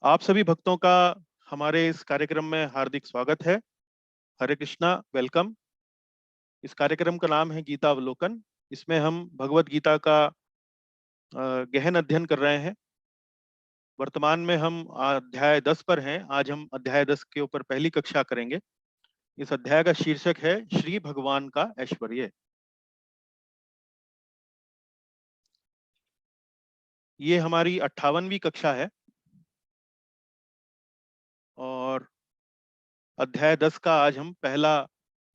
आप सभी भक्तों का हमारे इस कार्यक्रम में हार्दिक स्वागत है। हरे कृष्णा, वेलकम। इस कार्यक्रम का नाम है गीता अवलोकन। इसमें हम भगवत गीता का गहन अध्ययन कर रहे हैं। वर्तमान में हम अध्याय 10 पर हैं। आज हम अध्याय 10 के ऊपर पहली कक्षा करेंगे। इस अध्याय का शीर्षक है श्री भगवान का ऐश्वर्य। ये हमारी 58वीं कक्षा है और अध्याय 10 का आज हम पहला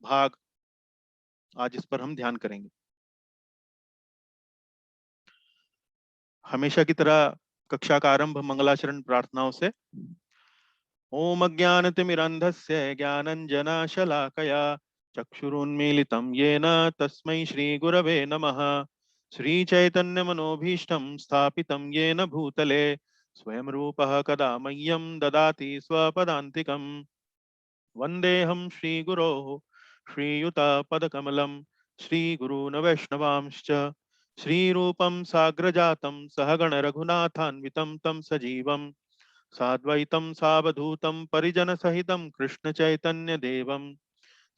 भाग, आज इस पर हम ध्यान करेंगे। हमेशा की तरह कक्षा का आरंभ मंगलाचरण प्रार्थनाओं से। ओम अज्ञानतिमिरन्धस्य ज्ञानञ्जनशलाकया चक्षुरुन्मीलितं येन तस्मै श्रीगुरवे नमः। श्रीचैतन्यमनोभीष्टं स्थापितं येन भूतले स्वयं रूपः कदा मह्यं ददाति स्वपदान्तिकम्। वन्देऽहं श्रीगुरोः श्रीयुतपदकमलं श्रीगुरून् वैष्णवांश्च श्रीरूपं साग्रजातं सहगण रघुनाथान्वितं तं सजीवम् साद्वैतं सावधूतं परिजनसहितं कृष्णचैतन्यदेवं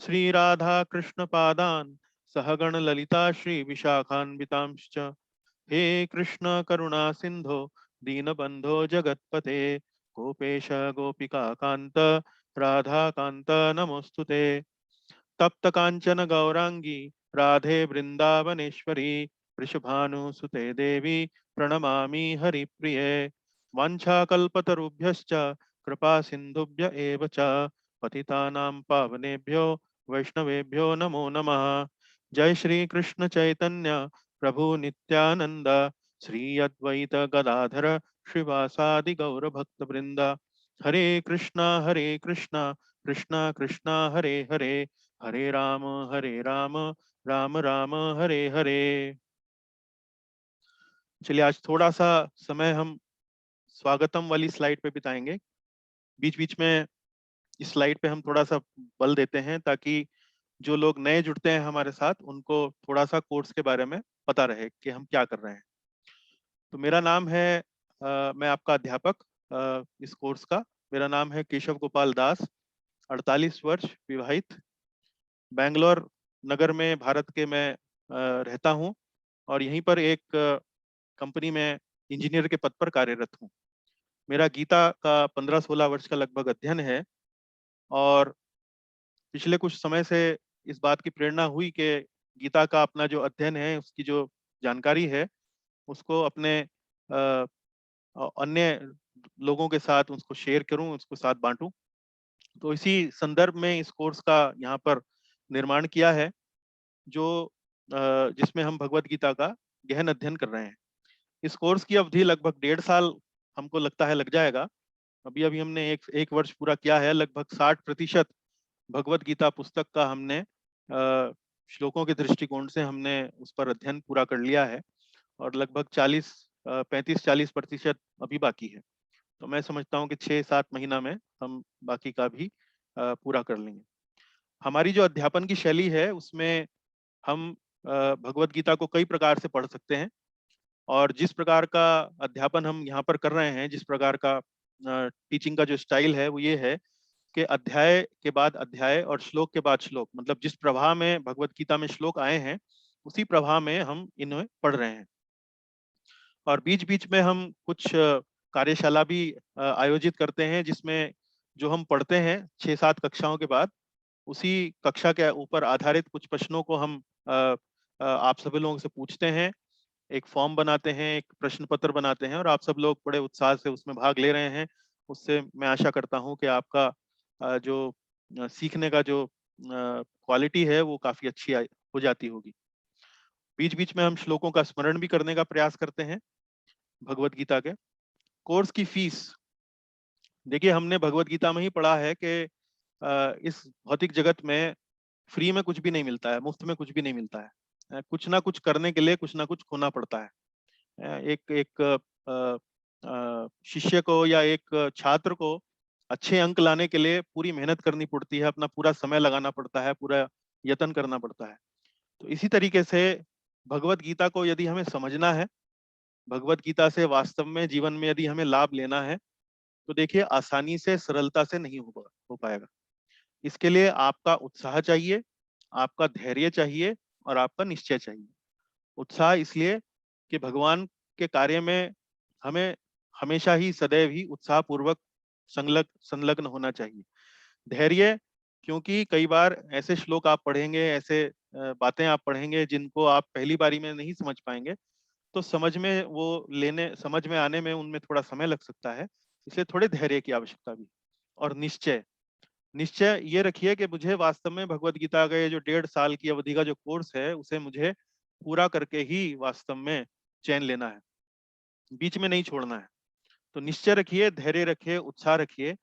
श्रीराधाकृष्णपादान् सहगण ललिता श्रीविशाखान्वितांश्च। हे कृष्ण करुणा सिंधो दीनबंधो जगत्पते गोपेश गोपिका कांत राधा कांत नमोस्तुते। तप्त कांचन गौरांगी राधे वृंदावनेश्वरी वृषभानुसुते देवी प्रणमामि हरिप्रिये। वाञ्छाकल्पतरुभ्यश्च कृपा सिन्धुभ्य एव च पतितानां पावनेभ्यो वैष्णवेभ्यो नमो नमः। जय श्री कृष्ण चैतन्य प्रभु नित्यानंद श्री अद्वैत गदाधर श्रीवासादि गौर भक्त वृंद। हरे कृष्णा कृष्णा कृष्णा हरे हरे, हरे राम राम राम हरे हरे। चलिए आज थोड़ा सा समय हम स्वागतम वाली स्लाइड पे बिताएंगे। बीच बीच में इस स्लाइड पे हम थोड़ा सा बल देते हैं ताकि जो लोग नए जुड़ते हैं हमारे साथ उनको थोड़ा सा कोर्स के बारे में पता रहे कि हम क्या कर रहे हैं। तो मेरा नाम है मैं आपका अध्यापक इस कोर्स का। मेरा नाम है केशव गोपाल दास, 48 वर्ष, विवाहित, बेंगलोर नगर में भारत के मैं रहता हूँ और यहीं पर एक कंपनी में इंजीनियर के पद पर कार्यरत हूँ। मेरा गीता का 15-16 वर्ष का लगभग अध्ययन है और पिछले कुछ समय से इस बात की प्रेरणा हुई कि गीता का अपना जो अध्ययन है, उसकी जो जानकारी है, उसको अपने अन्य लोगों के साथ उसको शेयर करूं, उसको साथ बांटूं। तो इसी संदर्भ में इस कोर्स का यहाँ पर निर्माण किया है, जो जिसमें हम भगवत गीता का गहन अध्ययन कर रहे हैं। इस कोर्स की अवधि लगभग 1.5 साल हमको लगता है लग जाएगा। अभी अभी हमने एक वर्ष पूरा किया है। लगभग 60% भगवत गीता पुस्तक का हमने श्लोकों के दृष्टिकोण से हमने उस पर अध्ययन पूरा कर लिया है और लगभग 35-40% अभी बाकी है। तो मैं समझता हूँ कि 6-7 महीना में हम बाकी का भी पूरा कर लेंगे। हमारी जो अध्यापन की शैली है उसमें हम भगवत गीता को कई प्रकार से पढ़ सकते हैं और जिस प्रकार का अध्यापन हम यहाँ पर कर रहे हैं, जिस प्रकार का टीचिंग का जो स्टाइल है वो ये है कि अध्याय के बाद अध्याय और श्लोक के बाद श्लोक, मतलब जिस प्रवाह में भगवत गीता में श्लोक आए हैं उसी प्रवाह में हम इन्हें पढ़ रहे हैं। और बीच बीच में हम कुछ कार्यशाला भी आयोजित करते हैं जिसमें जो हम पढ़ते हैं 6-7 कक्षाओं के बाद, उसी कक्षा के ऊपर आधारित कुछ प्रश्नों को हम आप सभी लोगों से पूछते हैं। एक फॉर्म बनाते हैं, एक प्रश्न पत्र बनाते हैं और आप सब लोग बड़े उत्साह से उसमें भाग ले रहे हैं। उससे मैं आशा करता हूं कि आपका जो सीखने का जो क्वालिटी है वो काफी अच्छी हो जाती होगी। बीच बीच में हम श्लोकों का स्मरण भी करने का प्रयास करते हैं भगवत गीता के। कोर्स की फीस, देखिए हमने भगवत गीता में ही पढ़ा है कि इस भौतिक जगत में फ्री में कुछ भी नहीं मिलता है, मुफ्त में कुछ भी नहीं मिलता है। कुछ ना कुछ करने के लिए कुछ ना कुछ खोना पड़ता है। एक एक शिष्य को या एक छात्र को अच्छे अंक लाने के लिए पूरी मेहनत करनी पड़ती है, अपना पूरा समय लगाना पड़ता है, पूरा यत्न करना पड़ता है। तो इसी तरीके से भगवत गीता को यदि हमें समझना है भगवत गीता से वास्तव में जीवन में यदि हमें लाभ लेना है तो देखिए आसानी से सरलता से नहीं हो पाएगा। इसके लिए आपका उत्साह चाहिए, आपका धैर्य चाहिए और आपका निश्चय चाहिए। उत्साह इसलिए कि भगवान के कार्य में हमें हमेशा ही सदैव ही उत्साह पूर्वक संलग्न होना चाहिए। धैर्य क्योंकि कई बार ऐसे श्लोक आप पढ़ेंगे, ऐसे बातें आप पढ़ेंगे जिनको आप पहली बारी में नहीं समझ पाएंगे, तो समझ में आने में उनमें थोड़ा समय लग सकता है। इसलिए थोड़े धैर्य की आवश्यकता भी। और निश्चय निश्चय ये रखिए कि मुझे वास्तव में भगवत गीता का ये जो 1.5 साल की अवधि का जो कोर्स है उसे मुझे पूरा करके ही वास्तव में चैन लेना है, बीच में नहीं छोड़ना है। तो निश्चय रखिए, धैर्य रखिए, उत्साह रखिए।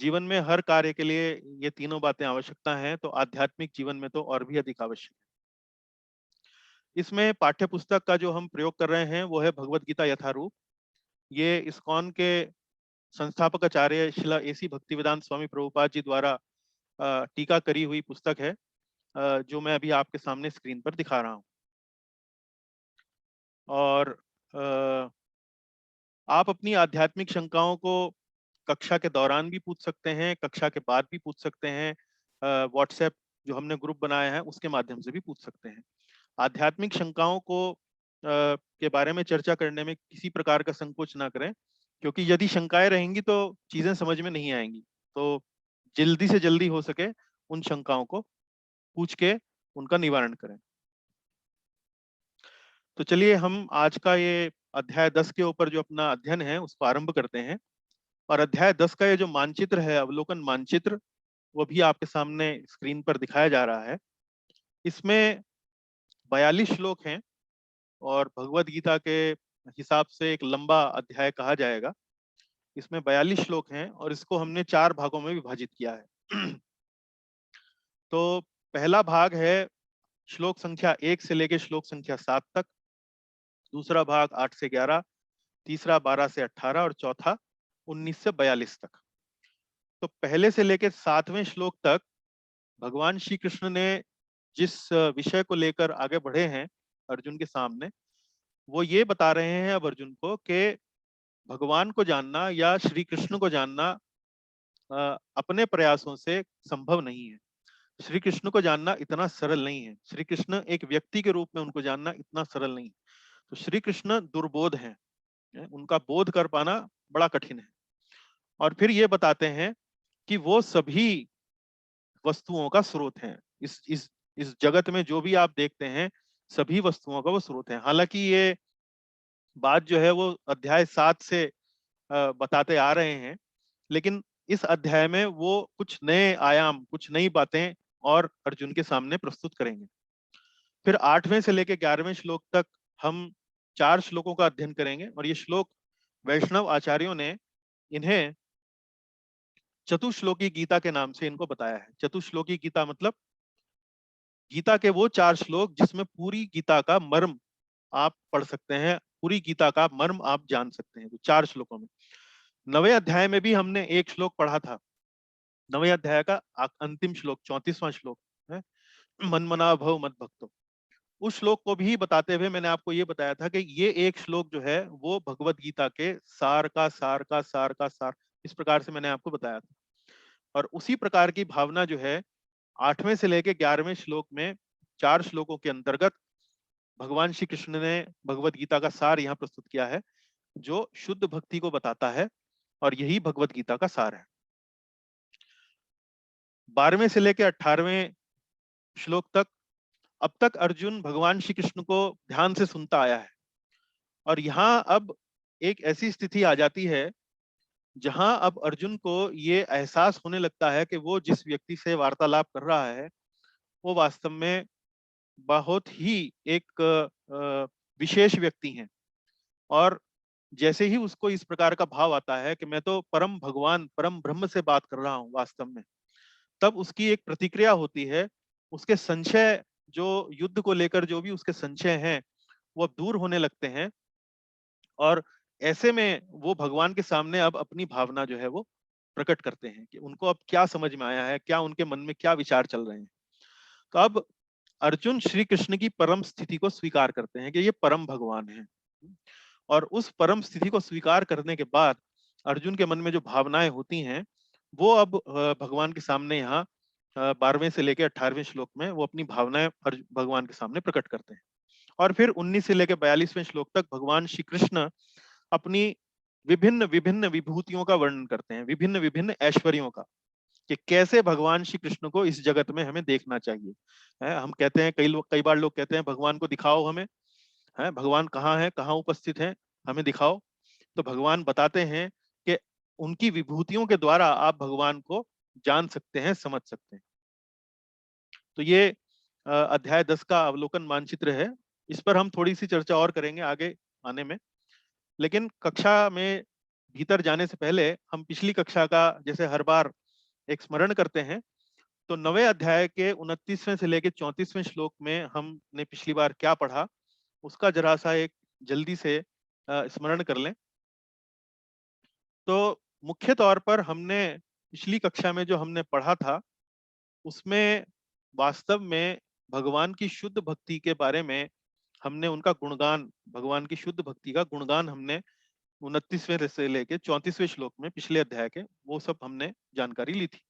जीवन में हर कार्य के लिए ये तीनों बातें आवश्यकता हैं, तो आध्यात्मिक जीवन में तो और भी अधिक आवश्यक है। इसमें पाठ्य पुस्तक का जो हम प्रयोग कर रहे हैं वो है भगवत गीता यथारूप। ये इस्कॉन के संस्थापक आचार्य श्रील एसी भक्तिवेदांत स्वामी प्रभुपाद जी द्वारा टीका करी हुई पुस्तक है, जो मैं अभी आपके सामने स्क्रीन पर दिखा रहा हूँ। और आप अपनी आध्यात्मिक शंकाओं को कक्षा के दौरान भी पूछ सकते हैं, कक्षा के बाद भी पूछ सकते हैं, व्हाट्सएप जो हमने ग्रुप बनाया है उसके माध्यम से भी पूछ सकते हैं। आध्यात्मिक शंकाओं को के बारे में चर्चा करने में किसी प्रकार का संकोच ना करें, क्योंकि यदि शंकाएं रहेंगी तो चीजें समझ में नहीं आएंगी। तो जल्दी से जल्दी हो सके उन शंकाओं को पूछ के उनका निवारण करें। तो चलिए हम आज का ये अध्याय 10 के ऊपर जो अपना अध्ययन है उसको आरंभ करते हैं। और अध्याय 10 का ये जो मानचित्र है, अवलोकन मानचित्र, वो भी आपके सामने स्क्रीन पर दिखाया जा रहा है। इसमें 42 श्लोक हैं और भगवत गीता के हिसाब से एक लंबा अध्याय कहा जाएगा। इसमें 42 श्लोक हैं और इसको हमने 4 भागों में विभाजित किया है। तो पहला भाग है श्लोक संख्या 1 से लेकर श्लोक संख्या 7 तक, दूसरा भाग 8 से 11, तीसरा 12 से 18 और चौथा 19 से 42 तक। तो पहले से लेकर 7वें श्लोक तक भगवान श्री कृष्ण ने जिस विषय को लेकर आगे बढ़े हैं अर्जुन के सामने, वो ये बता रहे हैं अब अर्जुन को कि भगवान को जानना या श्री कृष्ण को जानना अपने प्रयासों से संभव नहीं है। श्री कृष्ण को जानना इतना सरल नहीं है। श्री कृष्ण एक व्यक्ति के रूप में उनको जानना इतना सरल नहीं है। तो श्री कृष्ण दुर्बोध हैं, उनका बोध कर पाना बड़ा कठिन है। और फिर ये बताते हैं कि वो सभी वस्तुओं का स्रोत हैं। इस जगत में जो भी आप देखते हैं सभी वस्तुओं का वो स्रोत है। हालांकि ये बात जो है वो अध्याय 7 से बताते आ रहे हैं, लेकिन इस अध्याय में वो कुछ नए आयाम, कुछ नई बातें और अर्जुन के सामने प्रस्तुत करेंगे। फिर 8वें से लेकर 11वें श्लोक तक हम 4 श्लोकों का अध्ययन करेंगे। और ये श्लोक वैष्णव आचार्यों ने इन्हें चतुश्लोकी गीता के नाम से इनको बताया है। चतुश्लोकी गीता मतलब गीता के वो 4 श्लोक जिसमें पूरी गीता का मर्म आप पढ़ सकते हैं, पूरी गीता का मर्म आप जान सकते हैं। तो 4 श्लोकों में 9वें अध्याय में भी हमने एक श्लोक पढ़ा था। 9वें अध्याय का अंतिम श्लोक 34वां श्लोक है, मनमना भव मद भक्तो। उस श्लोक को भी बताते हुए मैंने आपको ये बताया था कि ये एक श्लोक जो है वो भगवत गीता के सार का सार का सार का सार, इस प्रकार से मैंने आपको बताया था। और उसी प्रकार की भावना जो है 8वें से लेकर 11वें श्लोक में 4 श्लोकों के अंतर्गत भगवान श्री कृष्ण ने भगवत गीता का सार यहाँ प्रस्तुत किया है, जो शुद्ध भक्ति को बताता है। और यही भगवत गीता का सार है। 12वें से लेकर 18वें श्लोक तक अब तक अर्जुन भगवान श्री कृष्ण को ध्यान से सुनता आया है। और यहाँ अब एक ऐसी स्थिति आ जाती है जहां अब अर्जुन को ये एहसास होने लगता है कि वो जिस व्यक्ति से वार्तालाप कर रहा है वो वास्तव में बहुत ही एक विशेष व्यक्ति हैं। और जैसे ही उसको इस प्रकार का भाव आता है कि मैं तो परम भगवान, परम ब्रह्म से बात कर रहा हूँ वास्तव में, तब उसकी एक प्रतिक्रिया होती है। उसके संशय, जो युद्ध को लेकर जो भी उसके संशय हैं, वो अब दूर होने लगते हैं। और ऐसे में वो भगवान के सामने अब अपनी भावना जो है वो प्रकट करते हैं कि उनको अब क्या समझ में आया है, क्या उनके मन में क्या विचार चल रहे हैं। तो अब अर्जुन श्री कृष्ण की परम स्थिति को स्वीकार करते हैं कि ये परम भगवान है। और उस परम स्थिति को स्वीकार करने के बाद अर्जुन के मन में जो भावनाएं होती हैं वो अब भगवान के सामने यहाँ 12वें से लेकर 18वें श्लोक में वो अपनी भावनाएं भगवान के सामने प्रकट करते हैं। और फिर 19 से लेकर 42वें श्लोक तक भगवान श्री कृष्ण अपनी विभिन्न विभिन्न विभूतियों का वर्णन करते हैं, विभिन्न विभिन्न ऐश्वर्यों का, कि कैसे भगवान श्री कृष्ण को इस जगत में हमें देखना चाहिए। है, हम कहते हैं, कई बार लोग कहते हैं भगवान को दिखाओ हमें, है भगवान कहाँ है, कहाँ उपस्थित है, हमें दिखाओ। तो भगवान बताते हैं कि उनकी विभूतियों के द्वारा आप भगवान को जान सकते हैं, समझ सकते हैं। तो ये अध्याय 10 का अवलोकन मानचित्र है। इस पर हम थोड़ी सी चर्चा और करेंगे आगे आने में, लेकिन कक्षा में भीतर जाने से पहले हम पिछली कक्षा का जैसे हर बार एक स्मरण करते हैं। तो 9वें अध्याय के 29वें से लेकर 34वें श्लोक में हमने पिछली बार क्या पढ़ा, उसका जरा सा एक जल्दी से स्मरण कर लें। तो मुख्य तौर पर हमने पिछली कक्षा में जो हमने पढ़ा था उसमें वास्तव में भगवान की शुद्ध भक्ति के बारे में हमने उनका गुणगान, भगवान की शुद्ध भक्ति का गुणगान हमने 29वें से लेके 34वें श्लोक में पिछले अध्याय के वो सब हमने जानकारी ली थी।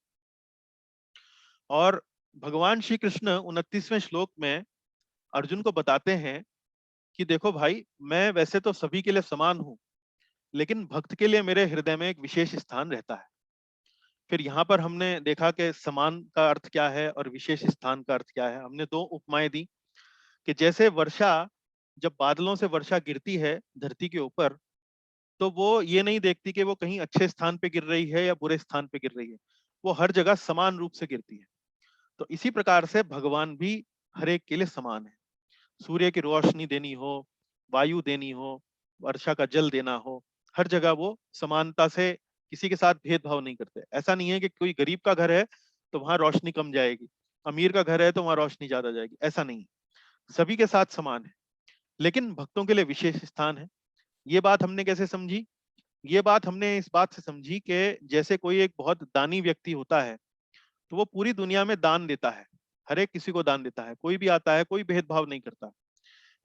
और भगवान श्री कृष्ण 29वें श्लोक में अर्जुन को बताते हैं कि देखो भाई, मैं वैसे तो सभी के लिए समान हूं, लेकिन भक्त के लिए मेरे हृदय में एक विशेष स्थान रहता है। फिर यहाँ पर हमने देखा कि समान का अर्थ क्या है और विशेष स्थान का अर्थ क्या है। हमने दो उपमाएं दी कि जैसे वर्षा, जब बादलों से वर्षा गिरती है धरती के ऊपर, तो वो ये नहीं देखती कि वो कहीं अच्छे स्थान पे गिर रही है या बुरे स्थान पे गिर रही है, वो हर जगह समान रूप से गिरती है। तो इसी प्रकार से भगवान भी हर एक के लिए समान है। सूर्य की रोशनी देनी हो, वायु देनी हो, वर्षा का जल देना हो, हर जगह वो समानता से किसी के साथ भेदभाव नहीं करते। ऐसा नहीं है कि कोई गरीब का घर है तो वहां रोशनी कम जाएगी, अमीर का घर है तो वहां रोशनी ज्यादा जाएगी, ऐसा नहीं। सभी के साथ समान है, लेकिन भक्तों के लिए विशेष स्थान है। ये बात हमने कैसे समझी? ये बात हमने इस बात से समझी कि जैसे कोई एक बहुत दानी व्यक्ति होता है तो वो पूरी दुनिया में दान देता है, हर एक किसी को दान देता है, कोई भी आता है, कोई भेदभाव नहीं करता।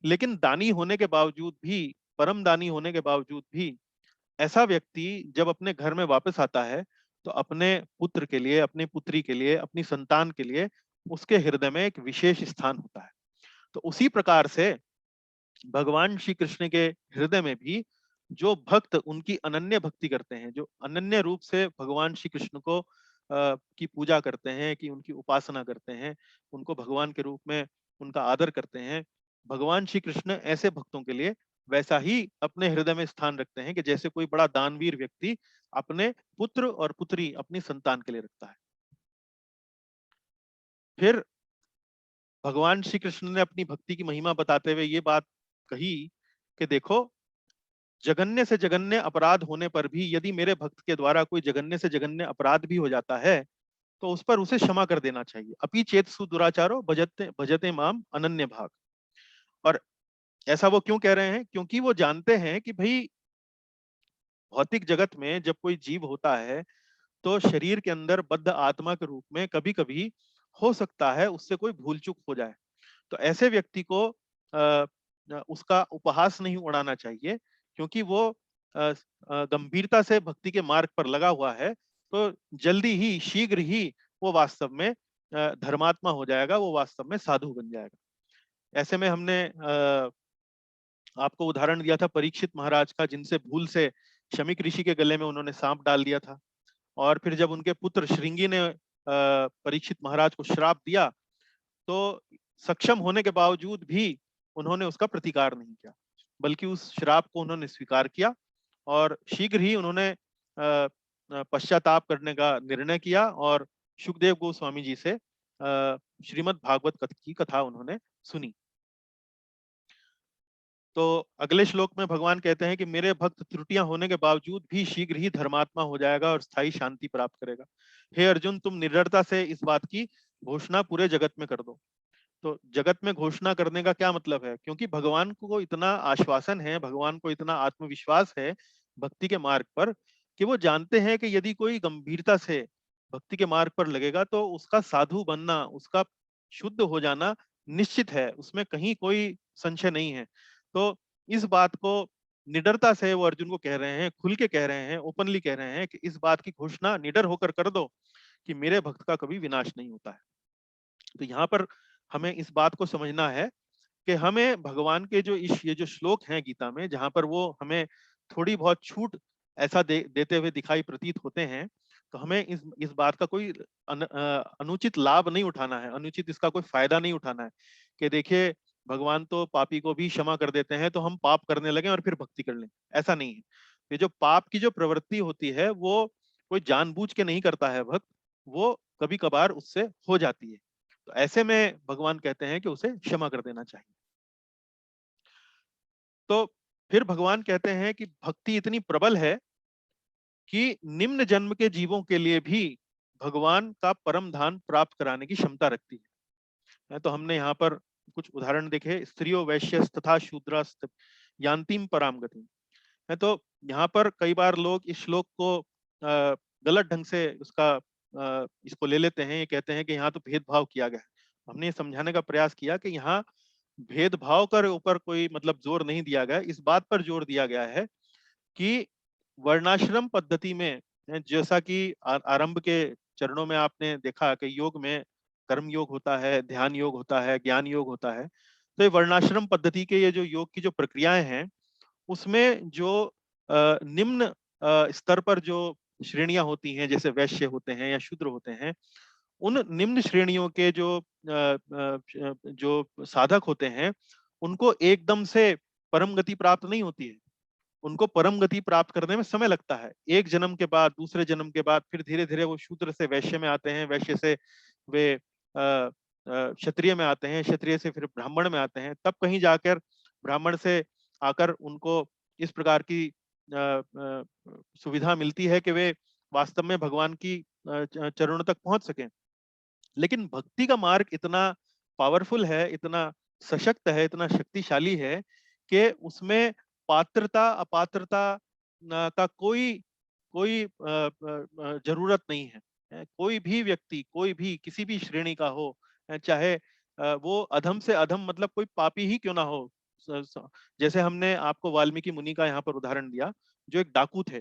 लेकिन दानी होने के बावजूद भी, परम दानी होने के बावजूद भी, ऐसा व्यक्ति जब अपने घर में वापस आता है तो अपने पुत्र के लिए, अपनी पुत्री के लिए, अपनी संतान के लिए उसके हृदय में एक विशेष स्थान होता है। तो उसी प्रकार से भगवान श्री कृष्ण के हृदय में भी जो भक्त उनकी अनन्य भक्ति करते हैं, जो अनन्य रूप से भगवान श्री कृष्ण को की पूजा करते हैं, कि उनकी उपासना करते हैं, उनको भगवान के रूप में उनका आदर करते हैं, भगवान श्री कृष्ण ऐसे भक्तों के लिए वैसा ही अपने हृदय में स्थान रखते हैं कि जैसे कोई बड़ा दानवीर व्यक्ति अपने पुत्र और पुत्री, अपनी संतान के लिए रखता है। फिर भगवान श्री कृष्ण ने अपनी भक्ति की महिमा बताते हुए ये बात कही कि देखो, जघन्य से जघन्य अपराध होने पर भी यदि मेरे भक्त के द्वारा कोई जघन्य से जघन्य अपराध भी हो जाता है तो उस पर उसे क्षमा कर देना चाहिए। अपि चेतसु दुराचारो भजते भजते माम अनन्य भाग। और ऐसा वो क्यों कह रहे हैं? क्योंकि वो जानते हैं कि भाई भौतिक जगत में जब कोई जीव होता है तो शरीर के अंदर बद्ध आत्मा के रूप में कभी कभी हो सकता है उससे कोई भूल चूक हो जाए। तो ऐसे व्यक्ति को उसका उपहास नहीं उड़ाना चाहिए, क्योंकि वो गंभीरता से भक्ति के मार्ग पर लगा हुआ है। तो जल्दी ही, शीघ्र ही वो वास्तव में धर्मात्मा हो जाएगा, वो वास्तव में साधु बन जाएगा। ऐसे में हमने आपको उदाहरण दिया था परीक्षित महाराज का, जिनसे भूल से शमीक ऋषि के गले में उन्होंने सांप डाल दिया था। और फिर जब उनके पुत्र श्रृंगी ने परीक्षित महाराज को श्राप दिया तो सक्षम होने के बावजूद भी उन्होंने उसका प्रतिकार नहीं किया, बल्कि उस श्राप को उन्होंने स्वीकार किया और शीघ्र ही उन्होंने पश्चाताप करने का निर्णय किया और सुखदेव गोस्वामी जी से श्रीमद् भागवत की कथा उन्होंने सुनी। तो अगले श्लोक में भगवान कहते हैं कि मेरे भक्त त्रुटियां होने के बावजूद भी शीघ्र ही धर्मात्मा हो जाएगा और स्थायी शांति प्राप्त करेगा। हे अर्जुन, तुम निर्भरता से इस बात की घोषणा पूरे जगत में कर दो। तो जगत में घोषणा करने का क्या मतलब है? क्योंकि भगवान को इतना आश्वासन है, भगवान को इतना आत्मविश्वास है भक्ति के मार्ग पर, कि वो जानते हैं कि यदि कोई गंभीरता से भक्ति के मार्ग पर लगेगा तो उसका साधु बनना, उसका शुद्ध हो जाना निश्चित है, उसमें कहीं कोई संशय नहीं है। तो इस बात को निडरता से वो अर्जुन को कह रहे हैं, खुल के कह रहे हैं, ओपनली कह रहे हैं कि इस बात की घोषणा निडर होकर कर दो कि मेरे भक्त का कभी विनाश नहीं होता है। तो यहाँ पर हमें इस बात को समझना है कि हमें भगवान के जो ये जो श्लोक हैं गीता में, जहां पर वो हमें थोड़ी बहुत छूट ऐसा देते हुए दिखाई प्रतीत होते हैं, तो हमें इस बात का कोई अनुचित लाभ नहीं उठाना है, अनुचित इसका कोई फायदा नहीं उठाना है कि देखिए भगवान तो पापी को भी क्षमा कर देते हैं तो हम पाप करने लगे और फिर भक्ति कर लें। ऐसा नहीं है। ये जो पाप की जो प्रवृत्ति होती है वो कोई जानबूझ के नहीं करता है भक्त, वो कभी कभार उससे हो जाती है। तो ऐसे में भगवान कहते हैं कि उसे क्षमा कर देना चाहिए। तो फिर भगवान कहते हैं कि भक्ति इतनी प्रबल है कि निम्न जन्म के जीवों के लिए भी भगवान का परम धाम प्राप्त कराने की क्षमता रखती है। तो हमने यहाँ पर कुछ उदाहरण देखे, स्त्रियो वैश्य तथा शूद्रस्त यान्तिम पराम गति है। तो यहाँ पर कई बार लोग इस श्लोक को गलत ढंग से इसको ले लेते हैं। ये कहते हैं कि यहाँ तो भेदभाव किया गया है। हमने ये समझाने का प्रयास किया कि यहाँ भेदभाव के ऊपर कोई मतलब जोर नहीं दिया गया, इस बात पर जोर दिया गया है कि वर्णाश्रम पद्धति में, जैसा कि आरंभ के चरणों में आपने देखा कि योग में कर्म योग होता है, ध्यान योग होता है, ज्ञान योग होता है। तो ये वर्णाश्रम पद्धति के ये जो योग की जो प्रक्रियाएं हैं, उसमें जो निम्न स्तर पर जो श्रेणियां होती हैं, जैसे वैश्य होते हैं या शूद्र होते हैं, उन निम्न श्रेणियों के जो साधक होते हैं, उनको एकदम से परम गति प्राप्त नहीं होती है। उनको परम गति प्राप्त करने में समय लगता है। एक जन्म के बाद, दूसरे जन्म के बाद, फिर धीरे धीरे वो शूद्र से वैश्य में आते हैं, वैश्य से वे क्षत्रिय में आते हैं, क्षत्रिय से फिर ब्राह्मण में आते हैं, तब कहीं जाकर ब्राह्मण से आकर उनको इस प्रकार की सुविधा मिलती है कि वे वास्तव में भगवान की चरणों तक पहुंच सकें। लेकिन भक्ति का मार्ग इतना पावरफुल है, इतना सशक्त है, इतना शक्तिशाली है कि उसमें पात्रता अपात्रता का कोई कोई जरूरत नहीं है। कोई भी व्यक्ति, कोई भी किसी भी श्रेणी का हो, चाहे वो अधम से अधम मतलब कोई पापी ही क्यों ना हो। जैसे हमने आपको वाल्मीकि मुनि का यहाँ पर उदाहरण दिया, जो एक डाकू थे,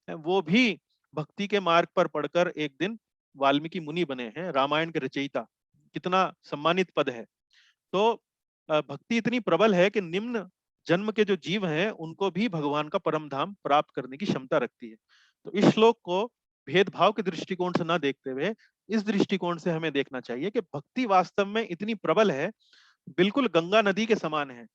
वो भी भक्ति के मार्ग पर पढ़कर एक दिन वाल्मीकि मुनि बने हैं, रामायण के रचयिता। कितना सम्मानित पद है। तो भक्ति इतनी प्रबल है कि निम्न जन्म के जो जीव हैं उनको भी भगवान का परम धाम प्राप्त करने की क्षमता रखती है। तो इस श्लोक को भेदभाव के दृष्टिकोण से ना देखते हुए इस दृष्टिकोण से हमें देखना चाहिए कि भक्ति वास्तव में इतनी प्रबल है, बिल्कुल गंगा नदी के समान है।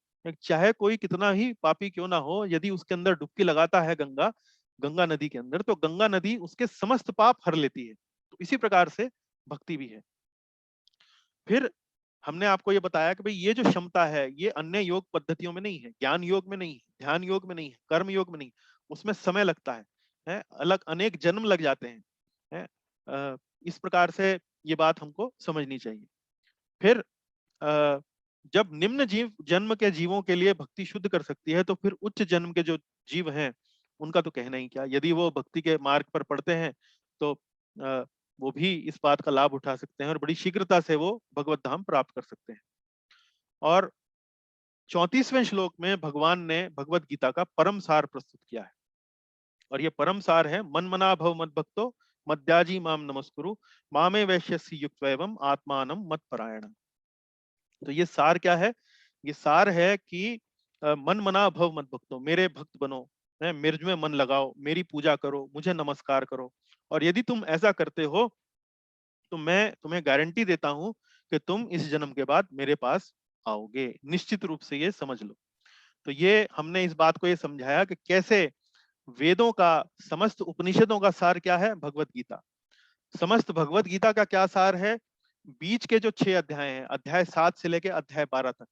चाहे कोई कितना ही पापी क्यों ना हो, यदि उसके अंदर डुबकी लगाता है गंगा गंगा नदी के अंदर, तो गंगा नदी उसके समस्त पाप हर लेती है। तो इसी प्रकार से भक्ति भी है। फिर हमने आपको ये बताया कि भाई ये जो क्षमता है ये अन्य योग पद्धतियों में नहीं है, ज्ञान योग में नहीं है, ध्यान योग में नहीं है, कर्म योग में नहीं, उसमें समय लगता है अलग अनेक जन्म लग जाते हैं, है? इस प्रकार से ये बात हमको समझनी चाहिए। फिर जब निम्न जीव जन्म के जीवों के लिए भक्ति शुद्ध कर सकती है, तो फिर उच्च जन्म के जो जीव हैं उनका तो कहना ही क्या। यदि वो भक्ति के मार्ग पर पड़ते हैं तो वो भी इस बात का लाभ उठा सकते हैं और बड़ी शीघ्रता से वो भगवत धाम प्राप्त कर सकते हैं। और 34वें श्लोक में भगवान ने भगवत गीता का परम सार प्रस्तुत किया है, और ये परम सार है, मन मना भव मद भक्तो मद्याजी माम नमस्कुरु मामे वैश्यस्य युक्त्वैवं आत्मानं मत परायणम। तो ये सार क्या है? ये सार है कि मन मना भव मत भक्तो, मेरे भक्त बनो, मेरे में मन लगाओ, मेरी पूजा करो, मुझे नमस्कार करो। और यदि तुम ऐसा करते हो तो मैं तुम्हें गारंटी देता हूं कि तुम इस जन्म के बाद मेरे पास आओगे, निश्चित रूप से ये समझ लो। तो ये हमने इस बात को ये समझाया कि कैसे वेदों का, समस्त उपनिषदों का सार क्या है? भगवत गीता। समस्त भगवत गीता का क्या सार है? बीच के जो 6 अध्याय हैं, अध्याय 7 से लेकर अध्याय 12 तक,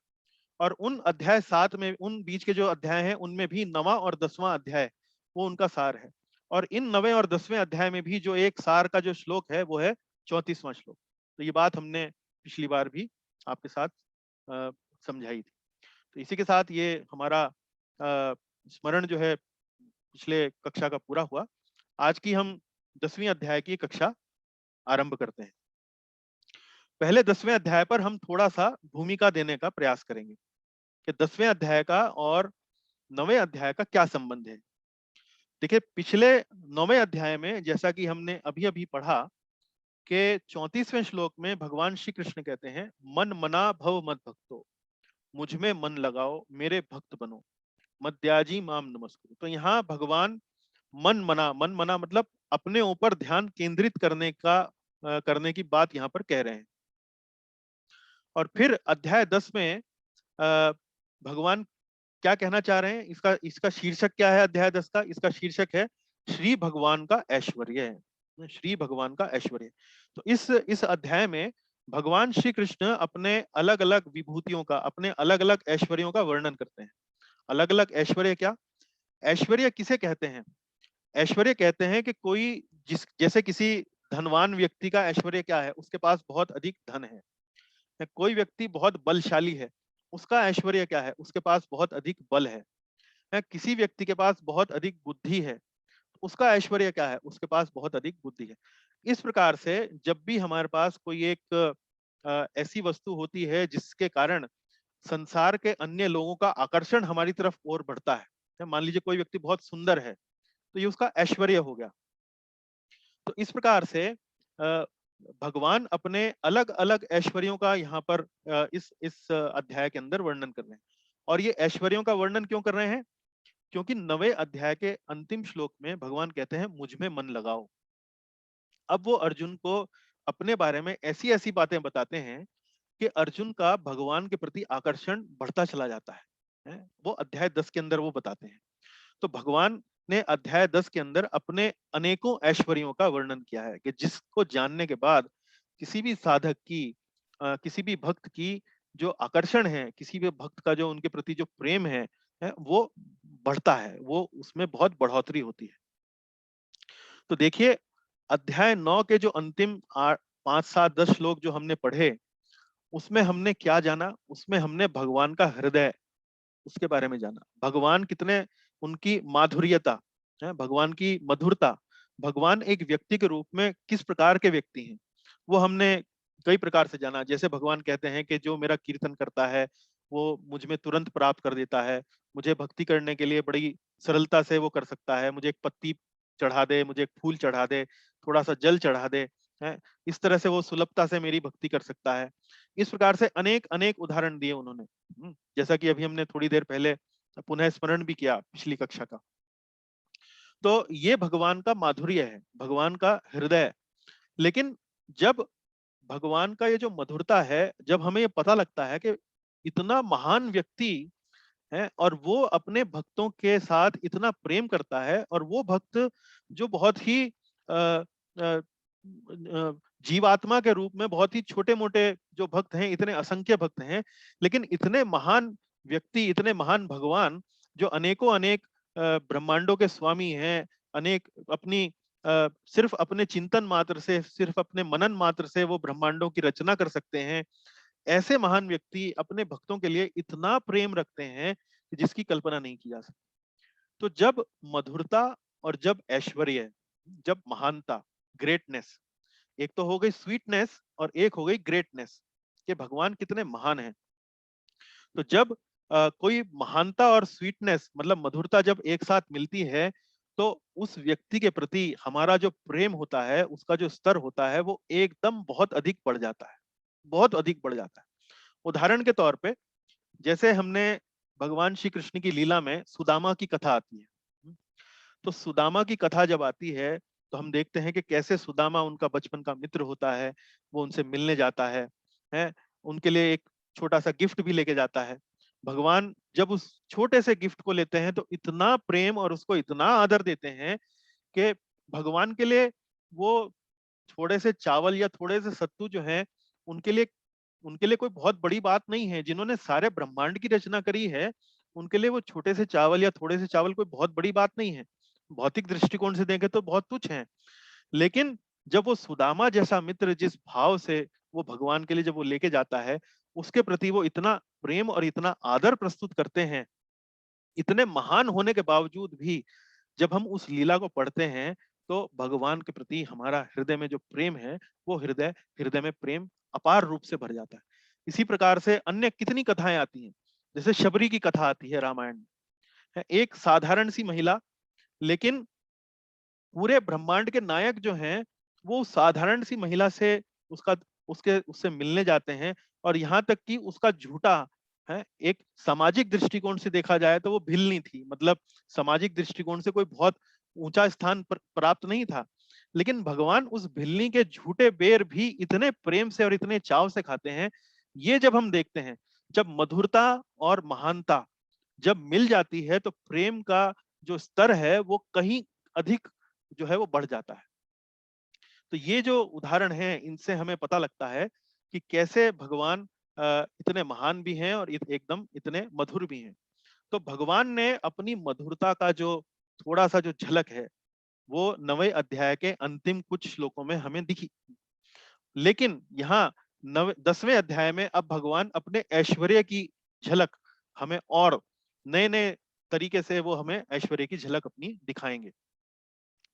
और उन अध्याय 7 में, उन बीच के जो अध्याय हैं उनमें भी 9वां और 10वां अध्याय वो उनका सार है। और इन 9वें और 10वें अध्याय में भी जो एक सार का जो श्लोक है वो है 34वां श्लोक। तो ये बात हमने पिछली बार भी आपके साथ समझाई थी। तो इसी के साथ ये हमारा स्मरण जो है पिछले कक्षा का पूरा हुआ। आज की हम 10वीं अध्याय की कक्षा आरंभ करते हैं। पहले 10वें अध्याय पर हम थोड़ा सा भूमिका देने का प्रयास करेंगे कि 10वें अध्याय का और 9वें अध्याय का क्या संबंध है। देखिए पिछले 9वें अध्याय में जैसा कि हमने अभी अभी पढ़ा कि 34वें श्लोक में भगवान श्री कृष्ण कहते हैं, मन मना भव मद भक्तो, मुझ में मन लगाओ मेरे भक्त बनो, मद्याजी माम नमस्कुरु। तो यहाँ भगवान मन मना मतलब अपने ऊपर ध्यान केंद्रित करने की बात यहाँ पर कह रहे हैं। और फिर अध्याय 10 में भगवान क्या कहना चाह रहे हैं, इसका इसका शीर्षक क्या है अध्याय 10 का? इसका शीर्षक है श्री भगवान का ऐश्वर्य है, श्री भगवान का ऐश्वर्य। तो इस अध्याय में भगवान श्री कृष्ण अपने अलग अलग विभूतियों का, अपने अलग अलग ऐश्वर्यों का वर्णन करते हैं। अलग अलग ऐश्वर्य क्या? ऐश्वर्य किसे कहते हैं? ऐश्वर्य कहते हैं कि कोई जैसे किसी धनवान व्यक्ति का ऐश्वर्य क्या है, उसके पास बहुत अधिक धन है। कोई व्यक्ति बहुत बलशाली है, उसका ऐश्वर्य क्या है? उसके पास बहुत अधिक बल है। किसी व्यक्ति के पास बहुत अधिक बुद्धि है, उसका ऐश्वर्य क्या है? उसके पास बहुत अधिक बुद्धि है। इस प्रकार से जब भी हमारे पास कोई एक ऐसी वस्तु होती है जिसके कारण संसार के अन्य लोगों का आकर्षण हमारी तरफ और बढ़ता है, मान लीजिए कोई व्यक्ति बहुत सुंदर है, तो ये उसका ऐश्वर्य हो गया। तो इस प्रकार से भगवान अपने अलग अलग ऐश्वर्यों का यहाँ पर इस अध्याय के अंदर वर्णन कर रहे हैं। और ये ऐश्वर्यों का वर्णन क्यों कर रहे हैं? क्योंकि 9वें अध्याय के अंतिम श्लोक में भगवान कहते हैं मुझ में मन लगाओ। अब वो अर्जुन को अपने बारे में ऐसी ऐसी बातें बताते हैं कि अर्जुन का भगवान के प्रति आकर्षण बढ़ता चला जाता है? वो अध्याय 10 के अंदर वो बताते हैं। तो भगवान ने अध्याय 10 के अंदर अपने अनेकों ऐश्वर्यों का वर्णन किया है कि जिसको जानने के बाद किसी भी साधक की, किसी भी भक्त की जो आकर्षण है, किसी भी भक्त का जो उनके प्रति जो प्रेम है वो बढ़ता है, वो उसमें बहुत बढ़ोतरी होती है। तो देखिए अध्याय 9 के जो अंतिम 5, 7, 10 श्लोक जो हमने पढ़े, उसमें हमने क्या जाना? उसमें हमने भगवान का हृदय, उसके बारे में जाना। भगवान कितने, उनकी माधुर्यता है, भगवान की मधुरता, भगवान एक व्यक्ति के रूप में किस प्रकार के व्यक्ति हैं, वो हमने कई प्रकार से जाना। जैसे भगवान कहते हैं कि जो मेरा कीर्तन करता है वो मुझ में तुरंत प्राप्त कर देता है, मुझे भक्ति करने के लिए बड़ी सरलता से वो कर सकता है, मुझे एक पत्ती चढ़ा दे, मुझे एक फूल चढ़ा दे, थोड़ा सा जल चढ़ा दे, है इस तरह से वो सुलभता से मेरी भक्ति कर सकता है। इस प्रकार से अनेक अनेक उदाहरण दिए उन्होंने। जैसा कि अभी हमने थोड़ी देर पहले पुनः स्मरण भी किया पिछली कक्षा का। तो ये भगवान का माधुर्य है, भगवान का हृदय। लेकिन जब भगवान का ये जो मधुरता है, जब हमें ये पता लगता है कि इतना महान व्यक्ति है और वो अपने भक्तों के साथ इतना प्रेम करता है, और वो भक्त जो बहुत ही जीवात्मा के रूप में बहुत ही छोटे-मोटे जो भक्त हैं, इतने असंख्य भक्त हैं, लेकिन इतने महान व्यक्ति, इतने महान भगवान जो अनेकों अनेक ब्रह्मांडों के स्वामी हैं, अनेक अपनी सिर्फ अपने चिंतन मात्र से, सिर्फ अपने मनन मात्र से वो ब्रह्मांडों की रचना कर सकते हैं। ऐसे महान व्यक्ति अपने भक्तों के लिए इतना प्रेम रखते हैं कि जिसकी कल्पना नहीं की जा सकती। तो जब मधुरता और जब ऐश्वर्य, जब महानता, ग्रेटनेस, एक तो हो गई स्वीटनेस और एक हो गई ग्रेटनेस, कि भगवान कितने महान हैं। तो जब कोई महानता और स्वीटनेस मतलब मधुरता जब एक साथ मिलती है, तो उस व्यक्ति के प्रति हमारा जो प्रेम होता है, उसका जो स्तर होता है, वो एकदम बहुत अधिक बढ़ जाता है, बहुत अधिक बढ़ जाता है। उदाहरण के तौर पे जैसे हमने भगवान श्री कृष्ण की लीला में सुदामा की कथा आती है। तो सुदामा की कथा जब आती है तो हम देखते हैं कि कैसे सुदामा उनका बचपन का मित्र होता है, वो उनसे मिलने जाता है उनके लिए एक छोटा सा गिफ्ट भी लेके जाता है। भगवान जब उस छोटे से गिफ्ट को लेते हैं तो इतना प्रेम और उसको इतना आदर देते हैं कि भगवान के लिए वो थोड़े से चावल या थोड़े से सत्तू जो है, उनके लिए कोई बहुत बड़ी बात नहीं है। जिन्होंने सारे ब्रह्मांड की रचना करी है, उनके लिए वो छोटे से चावल या थोड़े से चावल कोई बहुत बड़ी बात नहीं है। भौतिक दृष्टिकोण से देखें तो बहुत तुच्छ है। लेकिन जब वो सुदामा जैसा मित्र जिस भाव से वो भगवान के लिए जब वो लेके जाता है, उसके प्रति वो इतना प्रेम और इतना आदर प्रस्तुत करते हैं, इतने महान होने के बावजूद भी जब हम उस लीला को पढ़ते हैं, तो भगवान के प्रति हमारा हृदय में जो प्रेम है, वो हृदय हृदय में प्रेम अपार रूप से भर जाता है। इसी प्रकार से अन्य कितनी कथाएं आती हैं, जैसे शबरी की कथा आती है रामायण में। एक साधारण सी महिला, लेकिन पूरे ब्रह्मांड के नायक जो हैं वो उस साधारण सी महिला से उसका उसके उससे मिलने जाते हैं। और यहाँ तक कि उसका झूठा है, एक सामाजिक दृष्टिकोण से देखा जाए तो वो भिल्ली थी, मतलब सामाजिक दृष्टिकोण से कोई बहुत ऊंचा स्थान प्राप्त नहीं था, लेकिन भगवान उस भिल्ली के झूठे बेर भी इतने प्रेम से और इतने चाव से खाते हैं। ये जब हम देखते हैं, जब मधुरता और महानता जब मिल जाती है तो प्रेम का जो स्तर है वो कहीं अधिक जो है वो बढ़ जाता है। तो ये जो उदाहरण है इनसे हमें पता लगता है कि कैसे भगवान इतने महान भी हैं और एकदम इतने मधुर भी हैं। तो भगवान ने अपनी मधुरता का जो थोड़ा सा जो झलक है वो 9वें अध्याय के अंतिम कुछ श्लोकों में हमें दिखी। लेकिन यहाँ 10वें अध्याय में अब भगवान अपने ऐश्वर्य की झलक हमें और नए नए तरीके से वो हमें ऐश्वर्य की झलक अपनी दिखाएंगे।